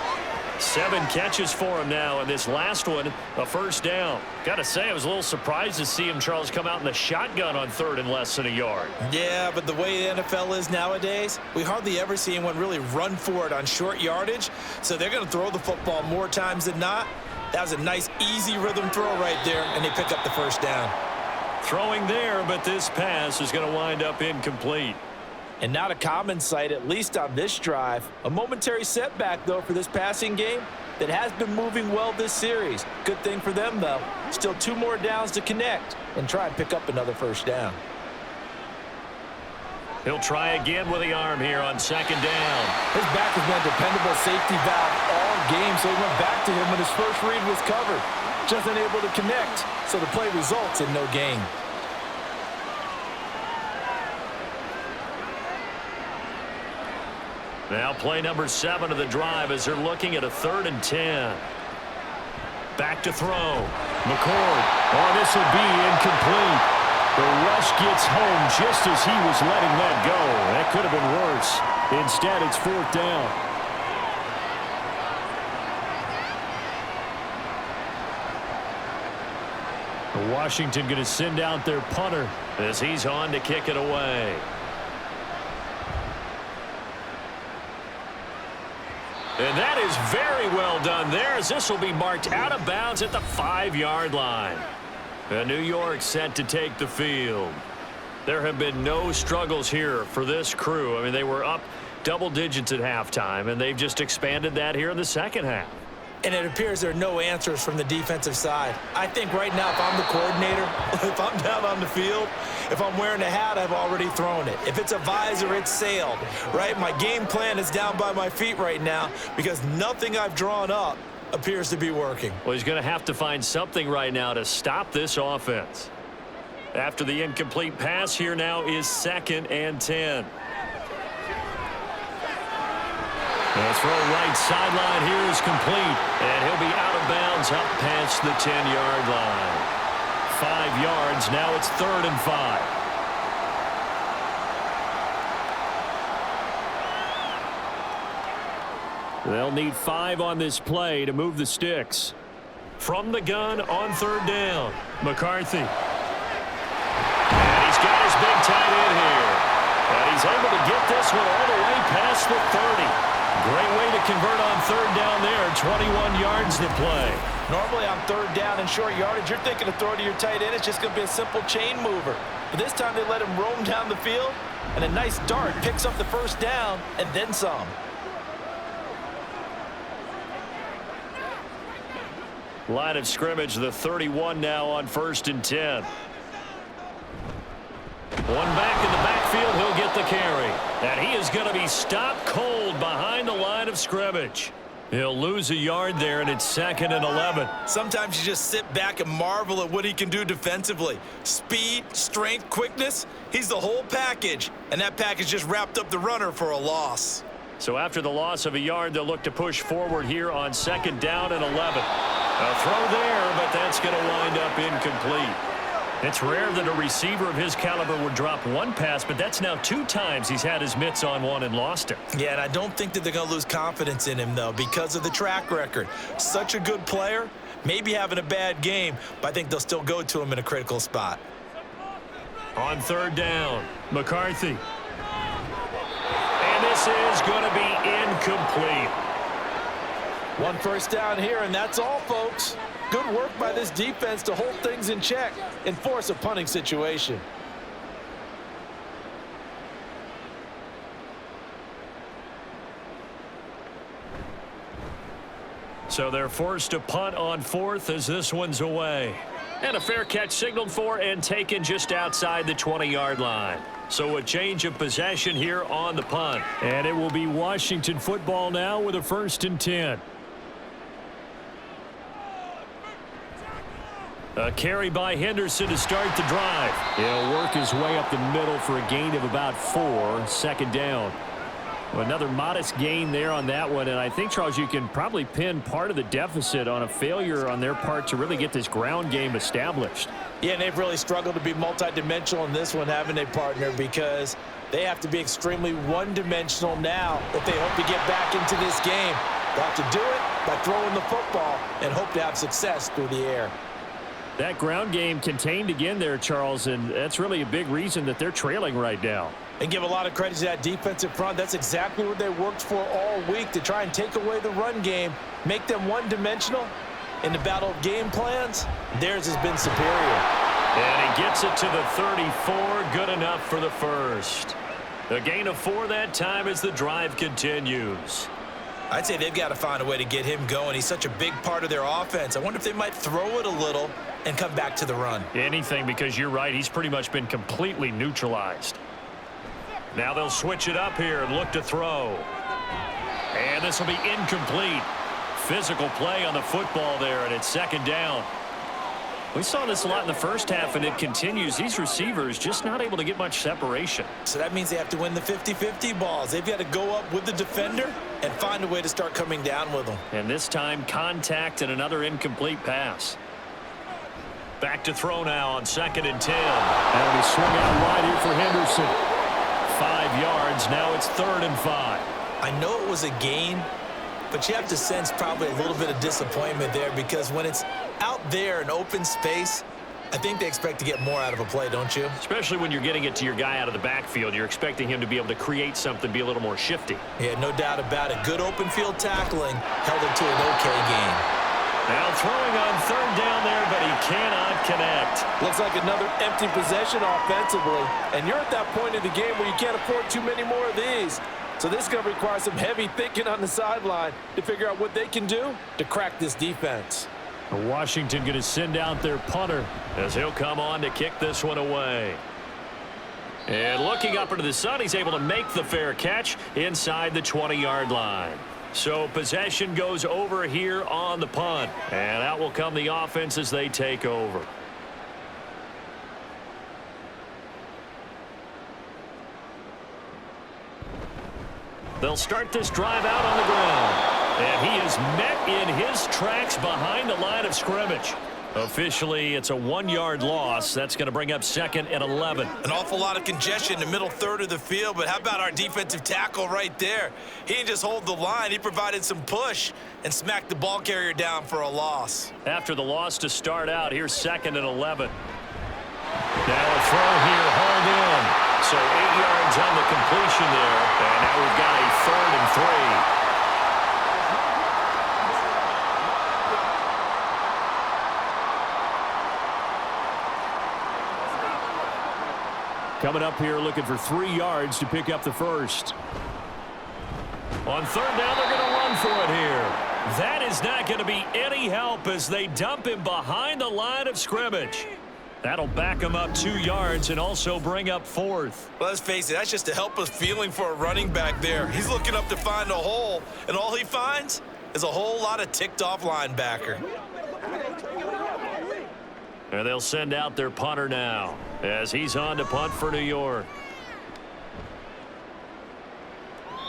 7 catches for him now, and this last one, a 1st down. Got to say, I was a little surprised to see him, Charles, come out in the shotgun on 3rd and less than a yard. Yeah, but the way the NFL is nowadays, we hardly ever see anyone really run for it on short yardage, so they're going to throw the football more times than not. That was a nice, easy rhythm throw right there, and they pick up the 1st down. Throwing there, but this pass is going to wind up incomplete. And not a common sight, at least on this drive. A momentary setback, though, for this passing game that has been moving well this series. Good thing for them, though. Still 2 more downs to connect and try and pick up another 1st down. He'll try again with the arm here on 2nd down. His back has been a dependable safety valve all game, so he went back to him when his first read was covered. Just unable to connect, so the play results in no gain. Now play number 7 of the drive as they're looking at a 3rd and 10. Back to throw. McCord. Oh, this will be incomplete. The rush gets home just as he was letting that go. That could have been worse. Instead, it's 4th down. Washington going to send out their punter as he's on to kick it away. And that is very well done there, as this will be marked out of bounds at the 5-yard line. And New York set to take the field. There have been no struggles here for this crew. I mean, they were up double digits at halftime, and they've just expanded that here in the 2nd half. And it appears there are no answers from the defensive side. I think right now, if I'm the coordinator, if I'm down on the field, if I'm wearing a hat, I've already thrown it. If it's a visor, it's sailed, right? My game plan is down by my feet right now because nothing I've drawn up appears to be working. Well, he's going to have to find something right now to stop this offense. After the incomplete pass, here now is 2nd and 10. The throw right sideline here is complete, and he'll be out of bounds up past the 10-yard line. 5 yards, now it's 3rd and 5. They'll need 5 on this play to move the sticks. From the gun on 3rd down, McCarthy. And he's got his big tight end here. And he's able to get this one all the way past the 30. Great way to convert on 3rd down there. 21 yards to play. Normally on 3rd down and short yardage, you're thinking of throw to your tight end. It's just going to be a simple chain mover. But this time they let him roam down the field, and a nice dart picks up the 1st down and then some. Line of scrimmage, the 31 now on 1st and 10. One back in the backfield, he'll get the carry. And he is going to be stopped cold behind the line of scrimmage. He'll lose a yard there, and it's 2nd and 11. Sometimes you just sit back and marvel at what he can do defensively. Speed, strength, quickness, he's the whole package. And that package just wrapped up the runner for a loss. So after the loss of a yard, they'll look to push forward here on 2nd down and 11. A throw there, but that's going to wind up incomplete. It's rare that a receiver of his caliber would drop one pass, but that's now 2 times he's had his mitts on one and lost it. Yeah, and I don't think that they're going to lose confidence in him, though, because of the track record. Such a good player, maybe having a bad game, but I think they'll still go to him in a critical spot. On 3rd down, McCarthy. And this is going to be incomplete. 1 first down here, and that's all, folks. Good work by this defense to hold things in check and force a punting situation. So they're forced to punt on 4th as this one's away. And a fair catch signaled for and taken just outside the 20-yard line. So a change of possession here on the punt. And it will be Washington football now with a 1st and 10. A carry by Henderson to start the drive. He'll work his way up the middle for a gain of about 4, 2nd down. Well, another modest gain there on that one, and I think, Charles, you can probably pin part of the deficit on a failure on their part to really get this ground game established. Yeah, and they've really struggled to be multidimensional in this one, haven't they, partner, because they have to be extremely one-dimensional now if they hope to get back into this game. They'll have to do it by throwing the football and hope to have success through the air. That ground game contained again there, Charles, and that's really a big reason that they're trailing right now. And give a lot of credit to that defensive front. That's exactly what they worked for all week, to try and take away the run game, make them one-dimensional. In the battle of game plans, theirs has been superior. And he gets it to the 34, good enough for the 1st. A gain of 4 that time as the drive continues. I'd say they've got to find a way to get him going. He's such a big part of their offense. I wonder if they might throw it a little and come back to the run. Anything, because you're right, he's pretty much been completely neutralized. Now they'll switch it up here and look to throw. And this will be incomplete. Physical play on the football there, and it's 2nd down. We saw this a lot in the first half, and it continues. These receivers just not able to get much separation. So that means they have to win the 50-50 balls. They've got to go up with the defender and find a way to start coming down with them. And this time, contact and another incomplete pass. Back to throw now on 2nd and 10. And he swung out wide here for Henderson. 5 yards. Now it's 3rd and 5. I know it was a gain, but you have to sense probably a little bit of disappointment there, because when it's out there in open space, I think they expect to get more out of a play, don't you? Especially when you're getting it to your guy out of the backfield. You're expecting him to be able to create something, be a little more shifty. Yeah, no doubt about it. Good open field tackling held it to an okay gain. Now throwing on 3rd down there, but he cannot connect. Looks like another empty possession offensively, and you're at that point in the game where you can't afford too many more of these. So this is going to require some heavy thinking on the sideline to figure out what they can do to crack this defense. Washington going to send out their punter as he'll come on to kick this one away. And looking up into the sun, he's able to make the fair catch inside the 20-yard line. So possession goes over here on the punt. And out will come the offense as they take over. They'll start this drive out on the ground. And he is met in his tracks behind the line of scrimmage. Officially, it's a 1-yard loss. That's going to bring up 2nd and 11. An awful lot of congestion in the middle third of the field, but how about our defensive tackle right there? He didn't just hold the line. He provided some push and smacked the ball carrier down for a loss. After the loss to start out, here's 2nd and 11. Now a throw here, hauled in. So 8 yards on the completion there. And now we've got a 3rd and 3. Coming up here looking for 3 yards to pick up the 1st. On 3rd down, they're going to run for it here. That is not going to be any help as they dump him behind the line of scrimmage. That'll back him up 2 yards and also bring up 4th. Well, let's face it, that's just a helpless feeling for a running back there. He's looking up to find a hole, and all he finds is a whole lot of ticked-off linebacker. And they'll send out their punter now as he's on to punt for New York.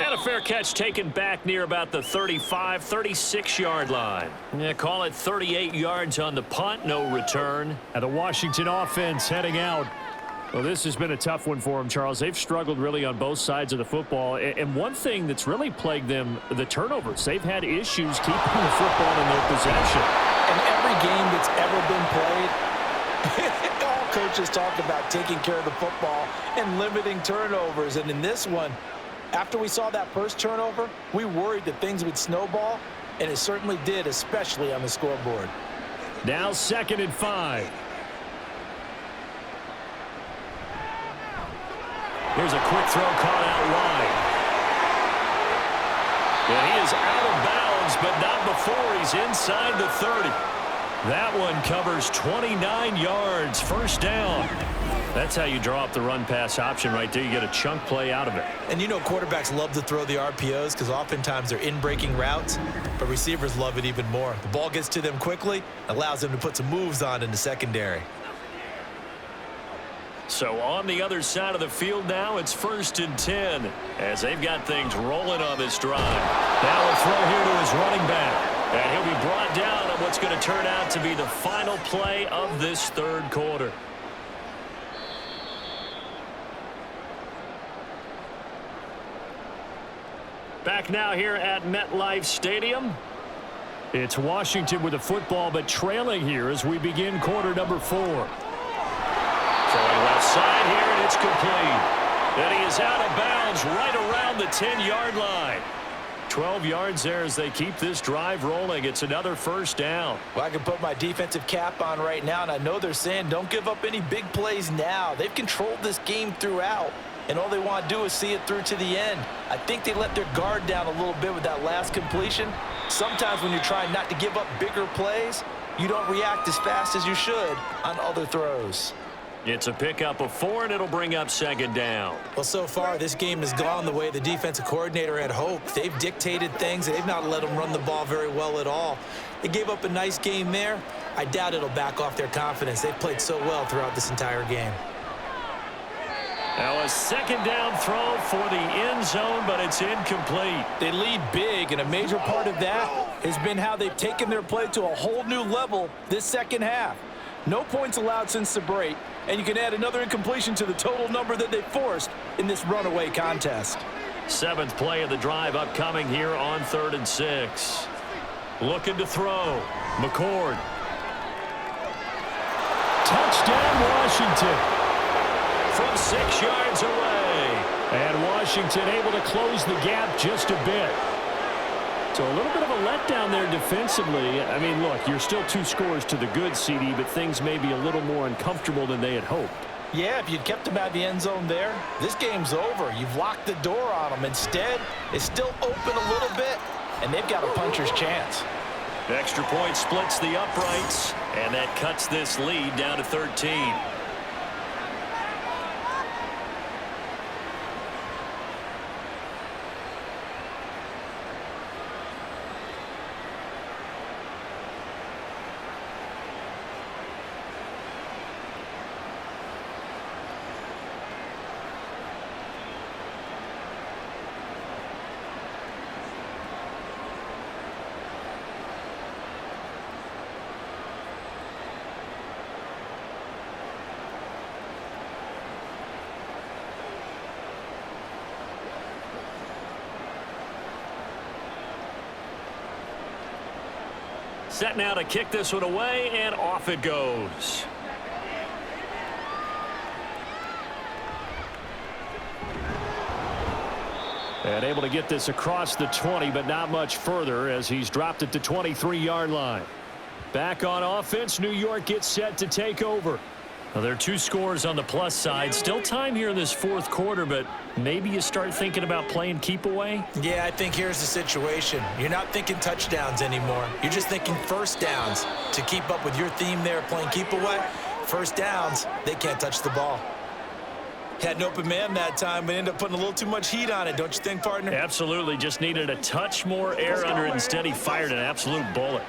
And a fair catch taken back near about the 35, 36-yard line. Yeah, call it 38 yards on the punt, no return. And the Washington offense heading out. Well, this has been a tough one for them, Charles. They've struggled really on both sides of the football. And one thing that's really plagued them, the turnovers. They've had issues keeping the football in their possession. In every game that's ever been played, all coaches talk about taking care of the football and limiting turnovers. And in this one, after we saw that first turnover, we worried that things would snowball, and it certainly did, especially on the scoreboard. Now 2nd and 5. Here's a quick throw caught out wide. And he is out of bounds, but not before he's inside the 30. That one covers 29 yards, first down. That's how you draw up the run-pass option right there. You get a chunk play out of it. And you know quarterbacks love to throw the RPOs because oftentimes they're in-breaking routes, but receivers love it even more. The ball gets to them quickly, allows them to put some moves on in the secondary. So on the other side of the field now, it's 1st and 10 as they've got things rolling on this drive. Now a throw here to his running back. And he'll be brought down on what's going to turn out to be the final play of this third quarter. Back now here at MetLife Stadium. It's Washington with the football, but trailing here as we begin quarter number 4. Throwing left side here, and it's complete. And he is out of bounds right around the 10-yard line. 12 yards there as they keep this drive rolling. It's another first down. Well, I can put my defensive cap on right now, and I know they're saying don't give up any big plays now. They've controlled this game throughout, and all they want to do is see it through to the end. I think they let their guard down a little bit with that last completion. Sometimes when you're trying not to give up bigger plays, you don't react as fast as you should on other throws. It's a pickup of 4, and it'll bring up 2nd down. Well, so far, this game has gone the way the defensive coordinator had hoped. They've dictated things. They've not let them run the ball very well at all. They gave up a nice game there. I doubt it'll back off their confidence. They've played so well throughout this entire game. Now a 2nd down throw for the end zone, but it's incomplete. They lead big, and a major part of that has been how they've taken their play to a whole new level this second half. No points allowed since the break, and you can add another incompletion to the total number that they forced in this runaway contest. 7th play of the drive upcoming here on 3rd and 6. Looking to throw. McCord. Touchdown, Washington. From 6 yards away. And Washington able to close the gap just a bit. So a little bit of a letdown there defensively. I mean, look, you're still 2 scores to the good, CD, but things may be a little more uncomfortable than they had hoped. Yeah, if you'd kept them out of the end zone there, this game's over. You've locked the door on them. Instead, it's still open a little bit, and they've got a puncher's chance. Extra point splits the uprights, and that cuts this lead down to 13. Set now to kick this one away, and off it goes. And able to get this across the 20, but not much further as he's dropped it to 23-yard line. Back on offense, New York gets set to take over. Well, there are 2 scores on the plus side. Still time here in this 4th quarter, but maybe you start thinking about playing keep away? Yeah, I think here's the situation. You're not thinking touchdowns anymore. You're just thinking first downs. To keep up with your theme there, playing keep away, first downs, they can't touch the ball. Had an open man that time, but ended up putting a little too much heat on it, don't you think, partner? Absolutely. Just needed a touch more air under it. Instead, he fired an absolute bullet.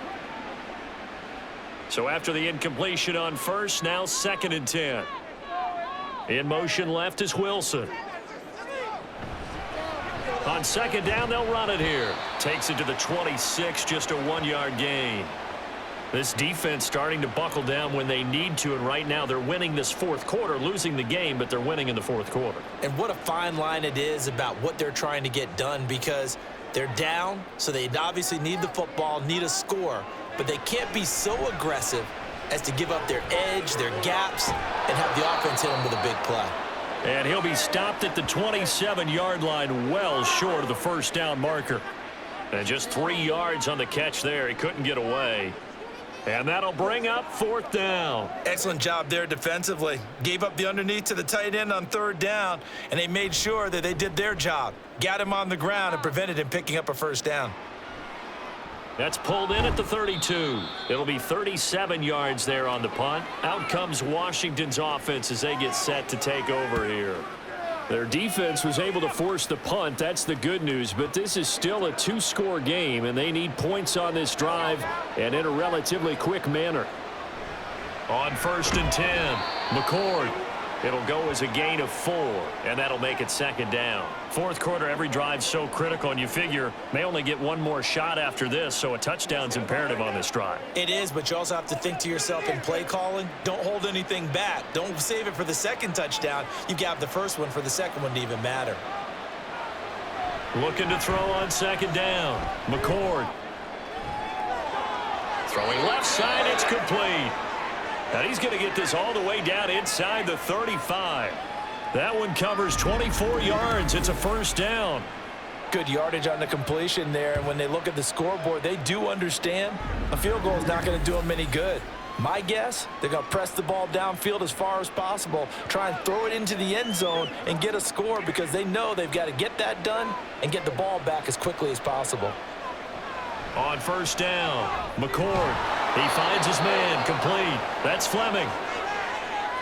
So after the incompletion on first, now 2nd and 10. In motion left is Wilson. On 2nd down, they'll run it here. Takes it to the 26, just a 1-yard gain. This defense starting to buckle down when they need to, and right now they're winning this 4th quarter, losing the game, but they're winning in the 4th quarter. And what a fine line it is about what they're trying to get done, because they're down, so they obviously need the football, need a score, but they can't be so aggressive as to give up their edge, their gaps, and have the offense hit them with a big play. And he'll be stopped at the 27-yard line, well short of the 1st down marker. And just 3 yards on the catch there. He couldn't get away. And that'll bring up 4th down. Excellent job there defensively. Gave up the underneath to the tight end on 3rd down, and they made sure that they did their job. Got him on the ground and prevented him picking up a 1st down. That's pulled in at the 32. It'll be 37 yards there on the punt. Out comes Washington's offense as they get set to take over here. Their defense was able to force the punt. That's the good news, but this is still a 2-score game, and they need points on this drive and in a relatively quick manner. On 1st and 10, McCord. It'll go as a gain of 4, and that'll make it 2nd down. 4th quarter, every drive's so critical, and you figure may only get one more shot after this, so a touchdown's imperative on this drive. It is, but you also have to think to yourself in play calling, don't hold anything back. Don't save it for the 2nd touchdown. You got the 1st one for the 2nd one to even matter. Looking to throw on 2nd down. McCord. Throwing left side, it's complete. And he's going to get this all the way down inside the 35. That one covers 24 yards. It's a 1st down. Good yardage on the completion there, and when they look at the scoreboard, they do understand a field goal is not going to do them any good. My guess, they're going to press the ball downfield as far as possible, try and throw it into the end zone and get a score, because they know they've got to get that done and get the ball back as quickly as possible. On 1st down, McCord. He finds his man, complete. That's Fleming.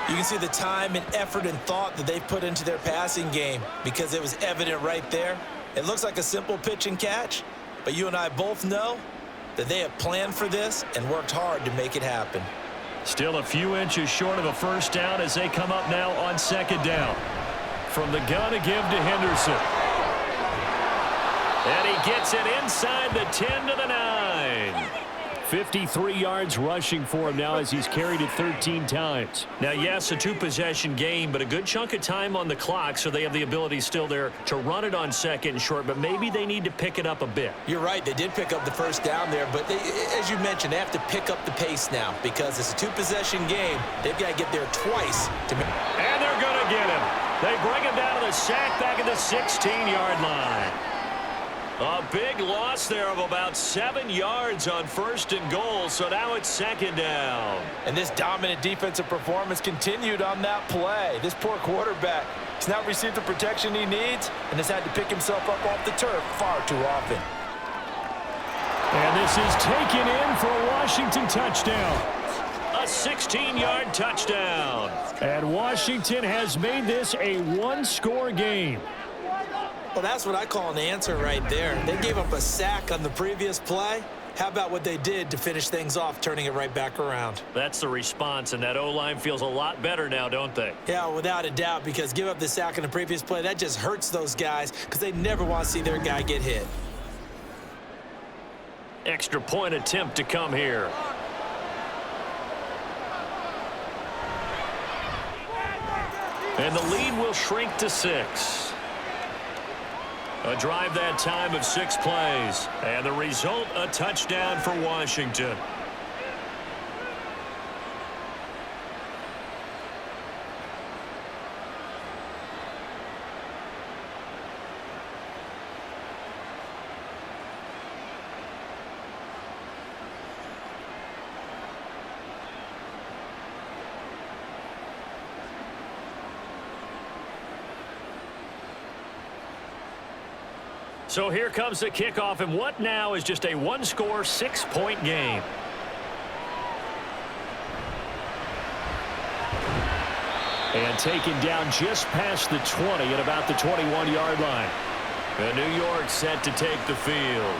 You can see the time and effort and thought that they've put into their passing game, because it was evident right there. It looks like a simple pitch and catch, but you and I both know that they have planned for this and worked hard to make it happen. Still a few inches short of a 1st down as they come up now on 2nd down. From the gun to give to Henderson. And he gets it inside the 10 to the 9. 53 yards rushing for him now as he's carried it 13 times. Now, yes, a 2-possession game, but a good chunk of time on the clock, so they have the ability still there to run it on 2nd and short, but maybe they need to pick it up a bit. You're right. They did pick up the 1st down there, but they, as you mentioned, they have to pick up the pace now, because it's a 2-possession game. They've got to get there twice to make. And they're going to get him. They bring him down to the sack back at the 16-yard line. A big loss there of about 7 yards on 1st and goal, so now it's 2nd down. And this dominant defensive performance continued on that play. This poor quarterback has not received the protection he needs and has had to pick himself up off the turf far too often. And this is taken in for a Washington touchdown. A 16-yard touchdown. And Washington has made this a 1-score game. Well, that's what I call an answer right there. They gave up a sack on the previous play. How about what they did to finish things off, turning it right back around? That's the response, and that O-line feels a lot better now, don't they? Yeah, without a doubt, because give up the sack on the previous play, that just hurts those guys, because they never want to see their guy get hit. Extra point attempt to come here. And the lead will shrink to 6. A drive that time of 6 plays. And the result, a touchdown for Washington. So here comes the kickoff, and what now is just a 1-score, 6-point game. And taken down just past the 20 at about the 21-yard line. And New York set to take the field.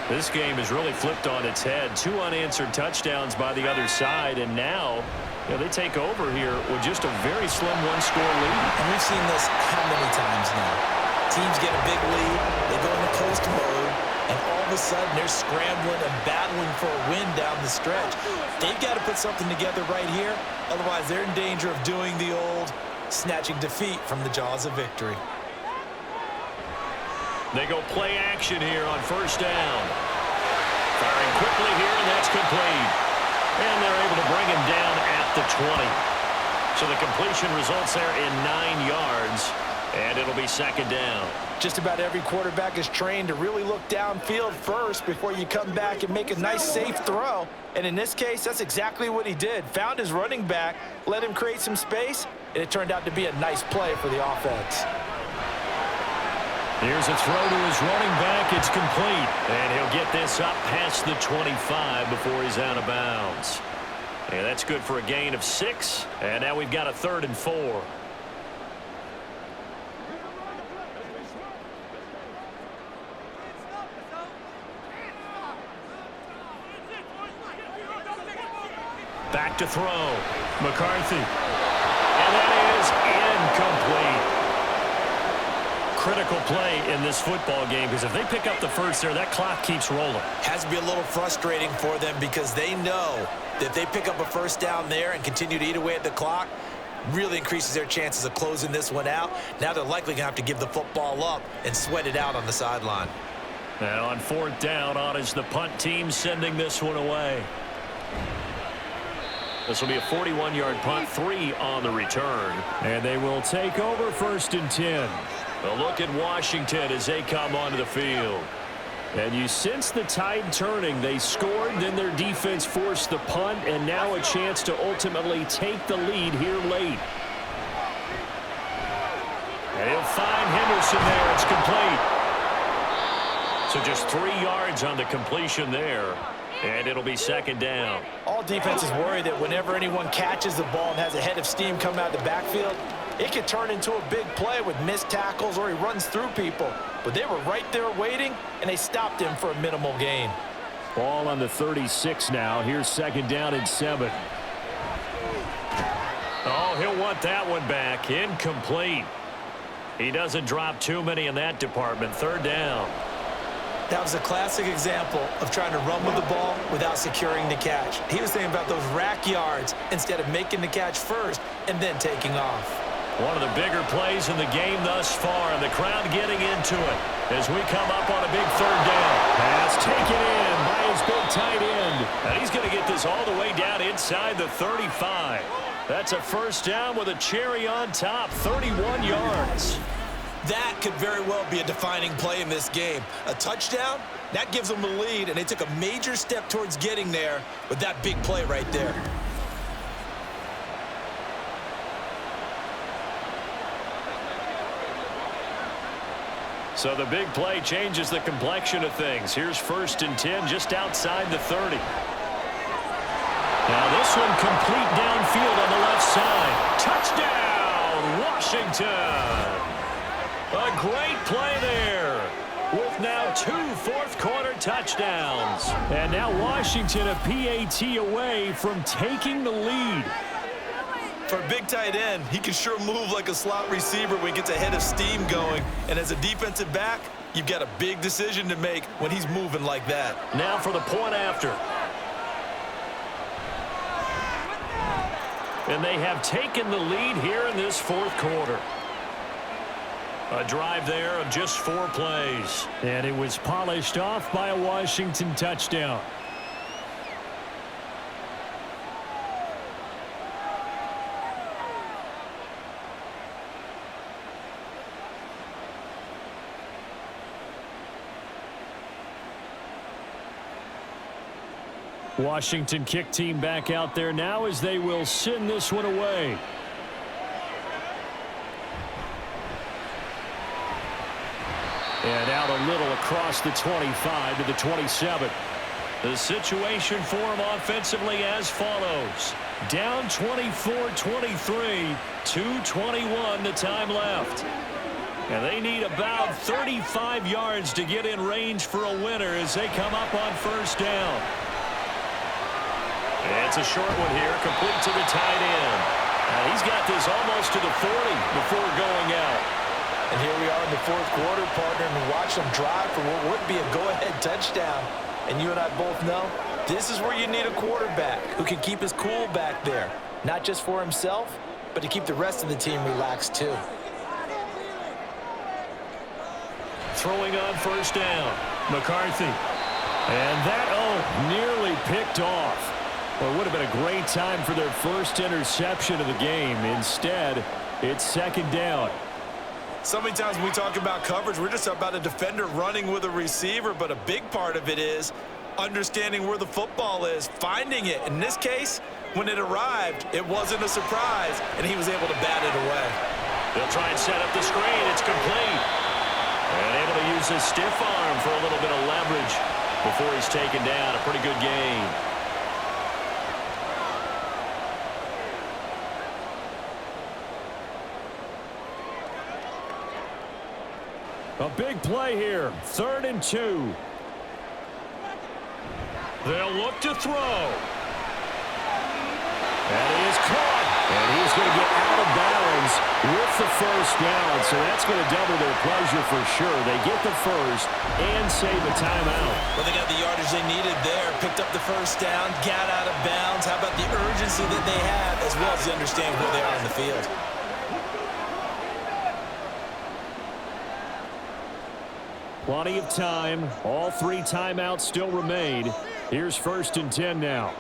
This game has really flipped on its head. 2 unanswered touchdowns by the other side, and now they take over here with just a very slim one-score lead. And we've seen this how many times now? Teams get a big lead, they go into coast mode, and all of a sudden they're scrambling and battling for a win down the stretch. They've got to put something together right here, otherwise they're in danger of doing the old snatching defeat from the jaws of victory. They go play action here on first down. Firing quickly here, and that's complete. And they're able to bring him down at the 20. So the completion results there in 9 yards, and it'll be second down. Just about every quarterback is trained to really look downfield first before you come back and make a nice, safe throw. And in this case, that's exactly what he did. Found his running back, let him create some space, and it turned out to be a nice play for the offense. Here's a throw to his running back. It's complete. And he'll get this up past the 25 before he's out of bounds. And that's good for a gain of 6. And now we've got a 3rd and 4. Back to throw. McCarthy. And that is incomplete. Critical play in this football game, because if they pick up the first there, that clock keeps rolling. Has to be a little frustrating for them because they know that if they pick up a first down there and continue to eat away at the clock, really increases their chances of closing this one out. Now they're likely going to have to give the football up and sweat it out on the sideline. And on 4th down, on is the punt team sending this one away. This will be a 41-yard punt, 3 on the return. And they will take over 1st and 10. A look at Washington as they come onto the field. And you sense the tide turning. They scored, then their defense forced the punt, and now a chance to ultimately take the lead here late. And he'll find Henderson there. It's complete. So just 3 yards on the completion there. And it'll be second down. All defenses worry that whenever anyone catches the ball and has a head of steam come out of the backfield, it could turn into a big play with missed tackles or he runs through people. But they were right there waiting, and they stopped him for a minimal gain. Ball on the 36 now. Here's second down and 7. Oh, he'll want that one back. Incomplete. He doesn't drop too many in that department. 3rd down. That was a classic example of trying to run with the ball without securing the catch. He was thinking about those rack yards instead of making the catch first and then taking off. One of the bigger plays in the game thus far, and the crowd getting into it as we come up on a big 3rd down. Pass taken in by his big tight end. And he's going to get this all the way down inside the 35. That's a first down with a cherry on top, 31 yards. That could very well be a defining play in this game. A touchdown, that gives them the lead, and they took a major step towards getting there with that big play right there. So the big play changes the complexion of things. Here's 1st and 10 just outside the 30. Now this one complete downfield on the left side. Touchdown, Washington. A great play there with now 2 fourth-quarter touchdowns. And now Washington a PAT away from taking the lead. For a big tight end, he can sure move like a slot receiver when he gets a head of steam going. And as a defensive back, you've got a big decision to make when he's moving like that. Now for the point after. And they have taken the lead here in this 4th quarter. A drive there of just 4 plays. And it was polished off by a Washington touchdown. Washington kick team back out there now as they will send this one away. And out a little across the 25 to the 27. The situation for him offensively as follows. Down 24-23, 2:21 the time left. And they need about 35 yards to get in range for a winner as they come up on first down. It's a short one here, complete to the tight end. And he's got this almost to the 40 before going out. And here we are in the fourth quarter, partner, and watch them drive for what would be a go-ahead touchdown. And you and I both know this is where you need a quarterback who can keep his cool back there, not just for himself, but to keep the rest of the team relaxed too. Throwing on first down, McCarthy. And that, nearly picked off. Well, it would have been a great time for their first interception of the game. Instead, it's second down. So many times when we talk about coverage, we're just about a defender running with a receiver, but a big part of it is understanding where the football is, finding it. In this case, when it arrived, it wasn't a surprise, and he was able to bat it away. They'll try and set up the screen. It's complete. And able to use his stiff arm for a little bit of leverage before he's taken down. A pretty good game. A big play here. 3rd and 2. They'll look to throw. And he is caught. And he's going to get out of bounds with the first down. So that's going to double their pleasure for sure. They get the first and save a timeout. Well, they got the yardage they needed there. Picked up the first down, got out of bounds. How about the urgency that they have, as well as they understand where they are in the field. Plenty of time. All 3 timeouts still remain. Here's 1st and 10 now.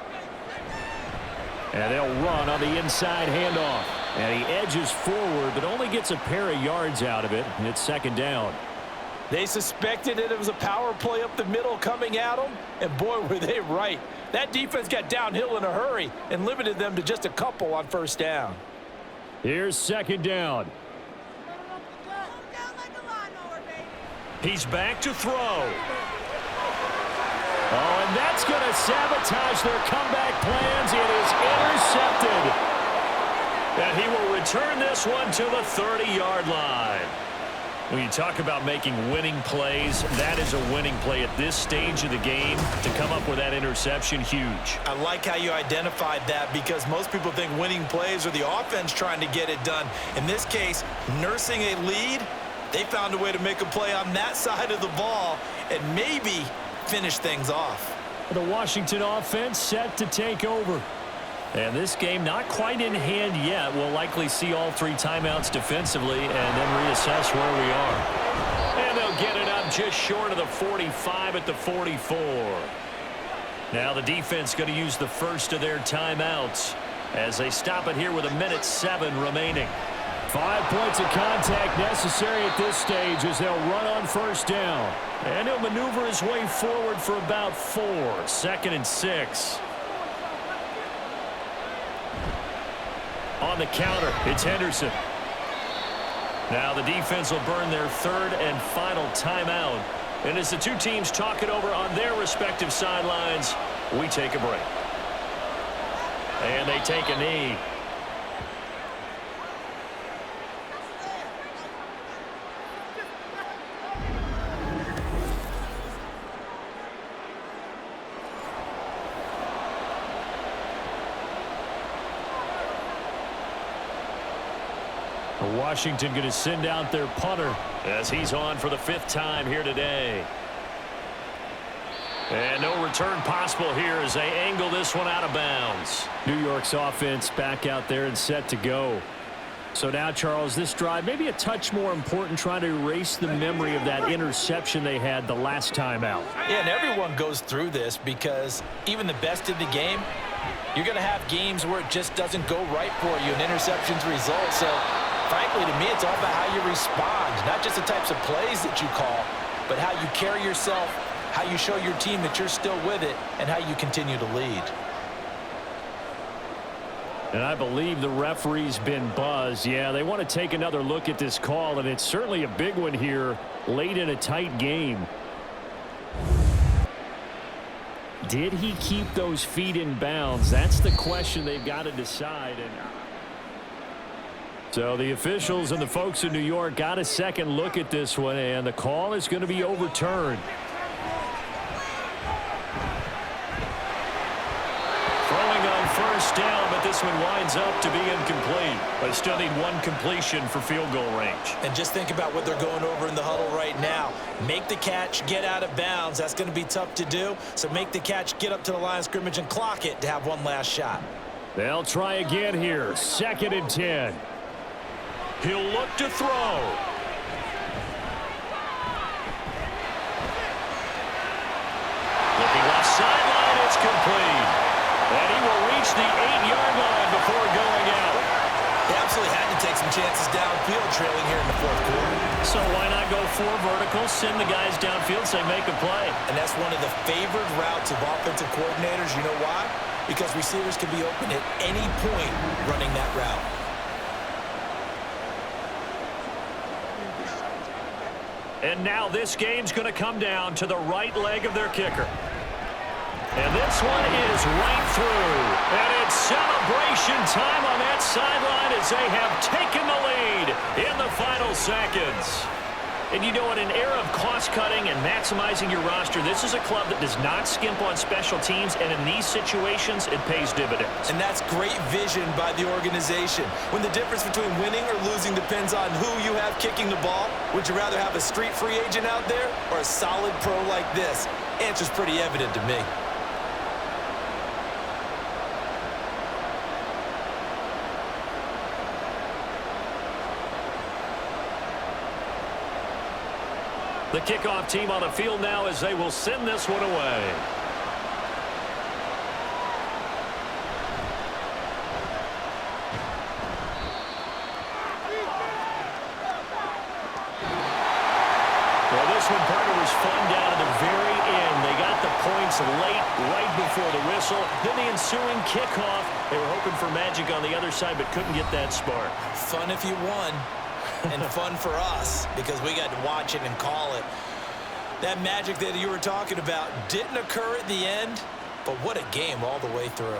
And they'll run on the inside handoff. And he edges forward, but only gets a pair of yards out of it. And it's second down. They suspected it was a power play up the middle coming at them, and boy, were they right. That defense got downhill in a hurry and limited them to just a couple on first down. Here's second down. He's back to throw. Oh, and that's going to sabotage their comeback plans. It is intercepted. And he will return this one to the 30-yard line. When you talk about making winning plays, that is a winning play at this stage of the game. To come up with that interception, huge. I like how you identified that, because most people think winning plays are the offense trying to get it done. In this case, nursing a lead, they found a way to make a play on that side of the ball and maybe finish things off. The Washington offense set to take over. And this game not quite in hand yet. We'll likely see all 3 timeouts defensively and then reassess where we are. And they'll get it up just short of the 45 at the 44. Now the defense going to use the first of their timeouts as they stop it here with 1:07 remaining. 5 points of contact necessary at this stage as they'll run on first down. And he'll maneuver his way forward for about 4. 2nd and 6. On the counter, it's Henderson. Now the defense will burn their 3rd and final timeout. And as the 2 teams talk it over on their respective sidelines, we take a break. And they take a knee. Washington going to send out their punter as he's on for the 5th time here today. And no return possible here as they angle this one out of bounds. New York's offense back out there and set to go. So now, Charles, this drive maybe a touch more important, trying to erase the memory of that interception they had the last time out. Yeah, and everyone goes through this because even the best in the game, you're going to have games where it just doesn't go right for you, and interceptions result. So frankly, to me, it's all about how you respond, not just the types of plays that you call, but how you carry yourself, how you show your team that you're still with it, and how you continue to lead. And I believe the referee's been buzzed. Yeah, they want to take another look at this call, and it's certainly a big one here late in a tight game. Did he keep those feet in bounds? That's the question they've got to decide. So the officials and the folks in New York got a second look at this one, and the call is going to be overturned. Throwing on first down, but this one winds up to be incomplete. But still need one completion for field goal range. And just think about what they're going over in the huddle right now. Make the catch, get out of bounds. That's going to be tough to do. So make the catch, get up to the line of scrimmage, and clock it to have one last shot. They'll try again here. 2nd and 10. He'll look to throw. Looking left sideline, it's complete. And he will reach the 8-yard line before going out. They absolutely had to take some chances downfield trailing here in the 4th quarter. So why not go 4 verticals, send the guys downfield, say make a play. And that's one of the favored routes of offensive coordinators. You know why? Because receivers can be open at any point running that route. And now this game's going to come down to the right leg of their kicker. And this one is right through. And it's celebration time on that sideline as they have taken the lead in the final seconds. And you know, in an era of cost-cutting and maximizing your roster, this is a club that does not skimp on special teams, and in these situations, it pays dividends. And that's great vision by the organization. When the difference between winning or losing depends on who you have kicking the ball, would you rather have a street free agent out there or a solid pro like this? Answer's pretty evident to me. The kickoff team on the field now as they will send this one away. Well, this one, partner, was fun down at the very end. They got the points late, right before the whistle. Then the ensuing kickoff. They were hoping for magic on the other side, but couldn't get that spark. Fun if you won. And fun for us because we got to watch it and call it. That magic that you were talking about didn't occur at the end, but what a game all the way through.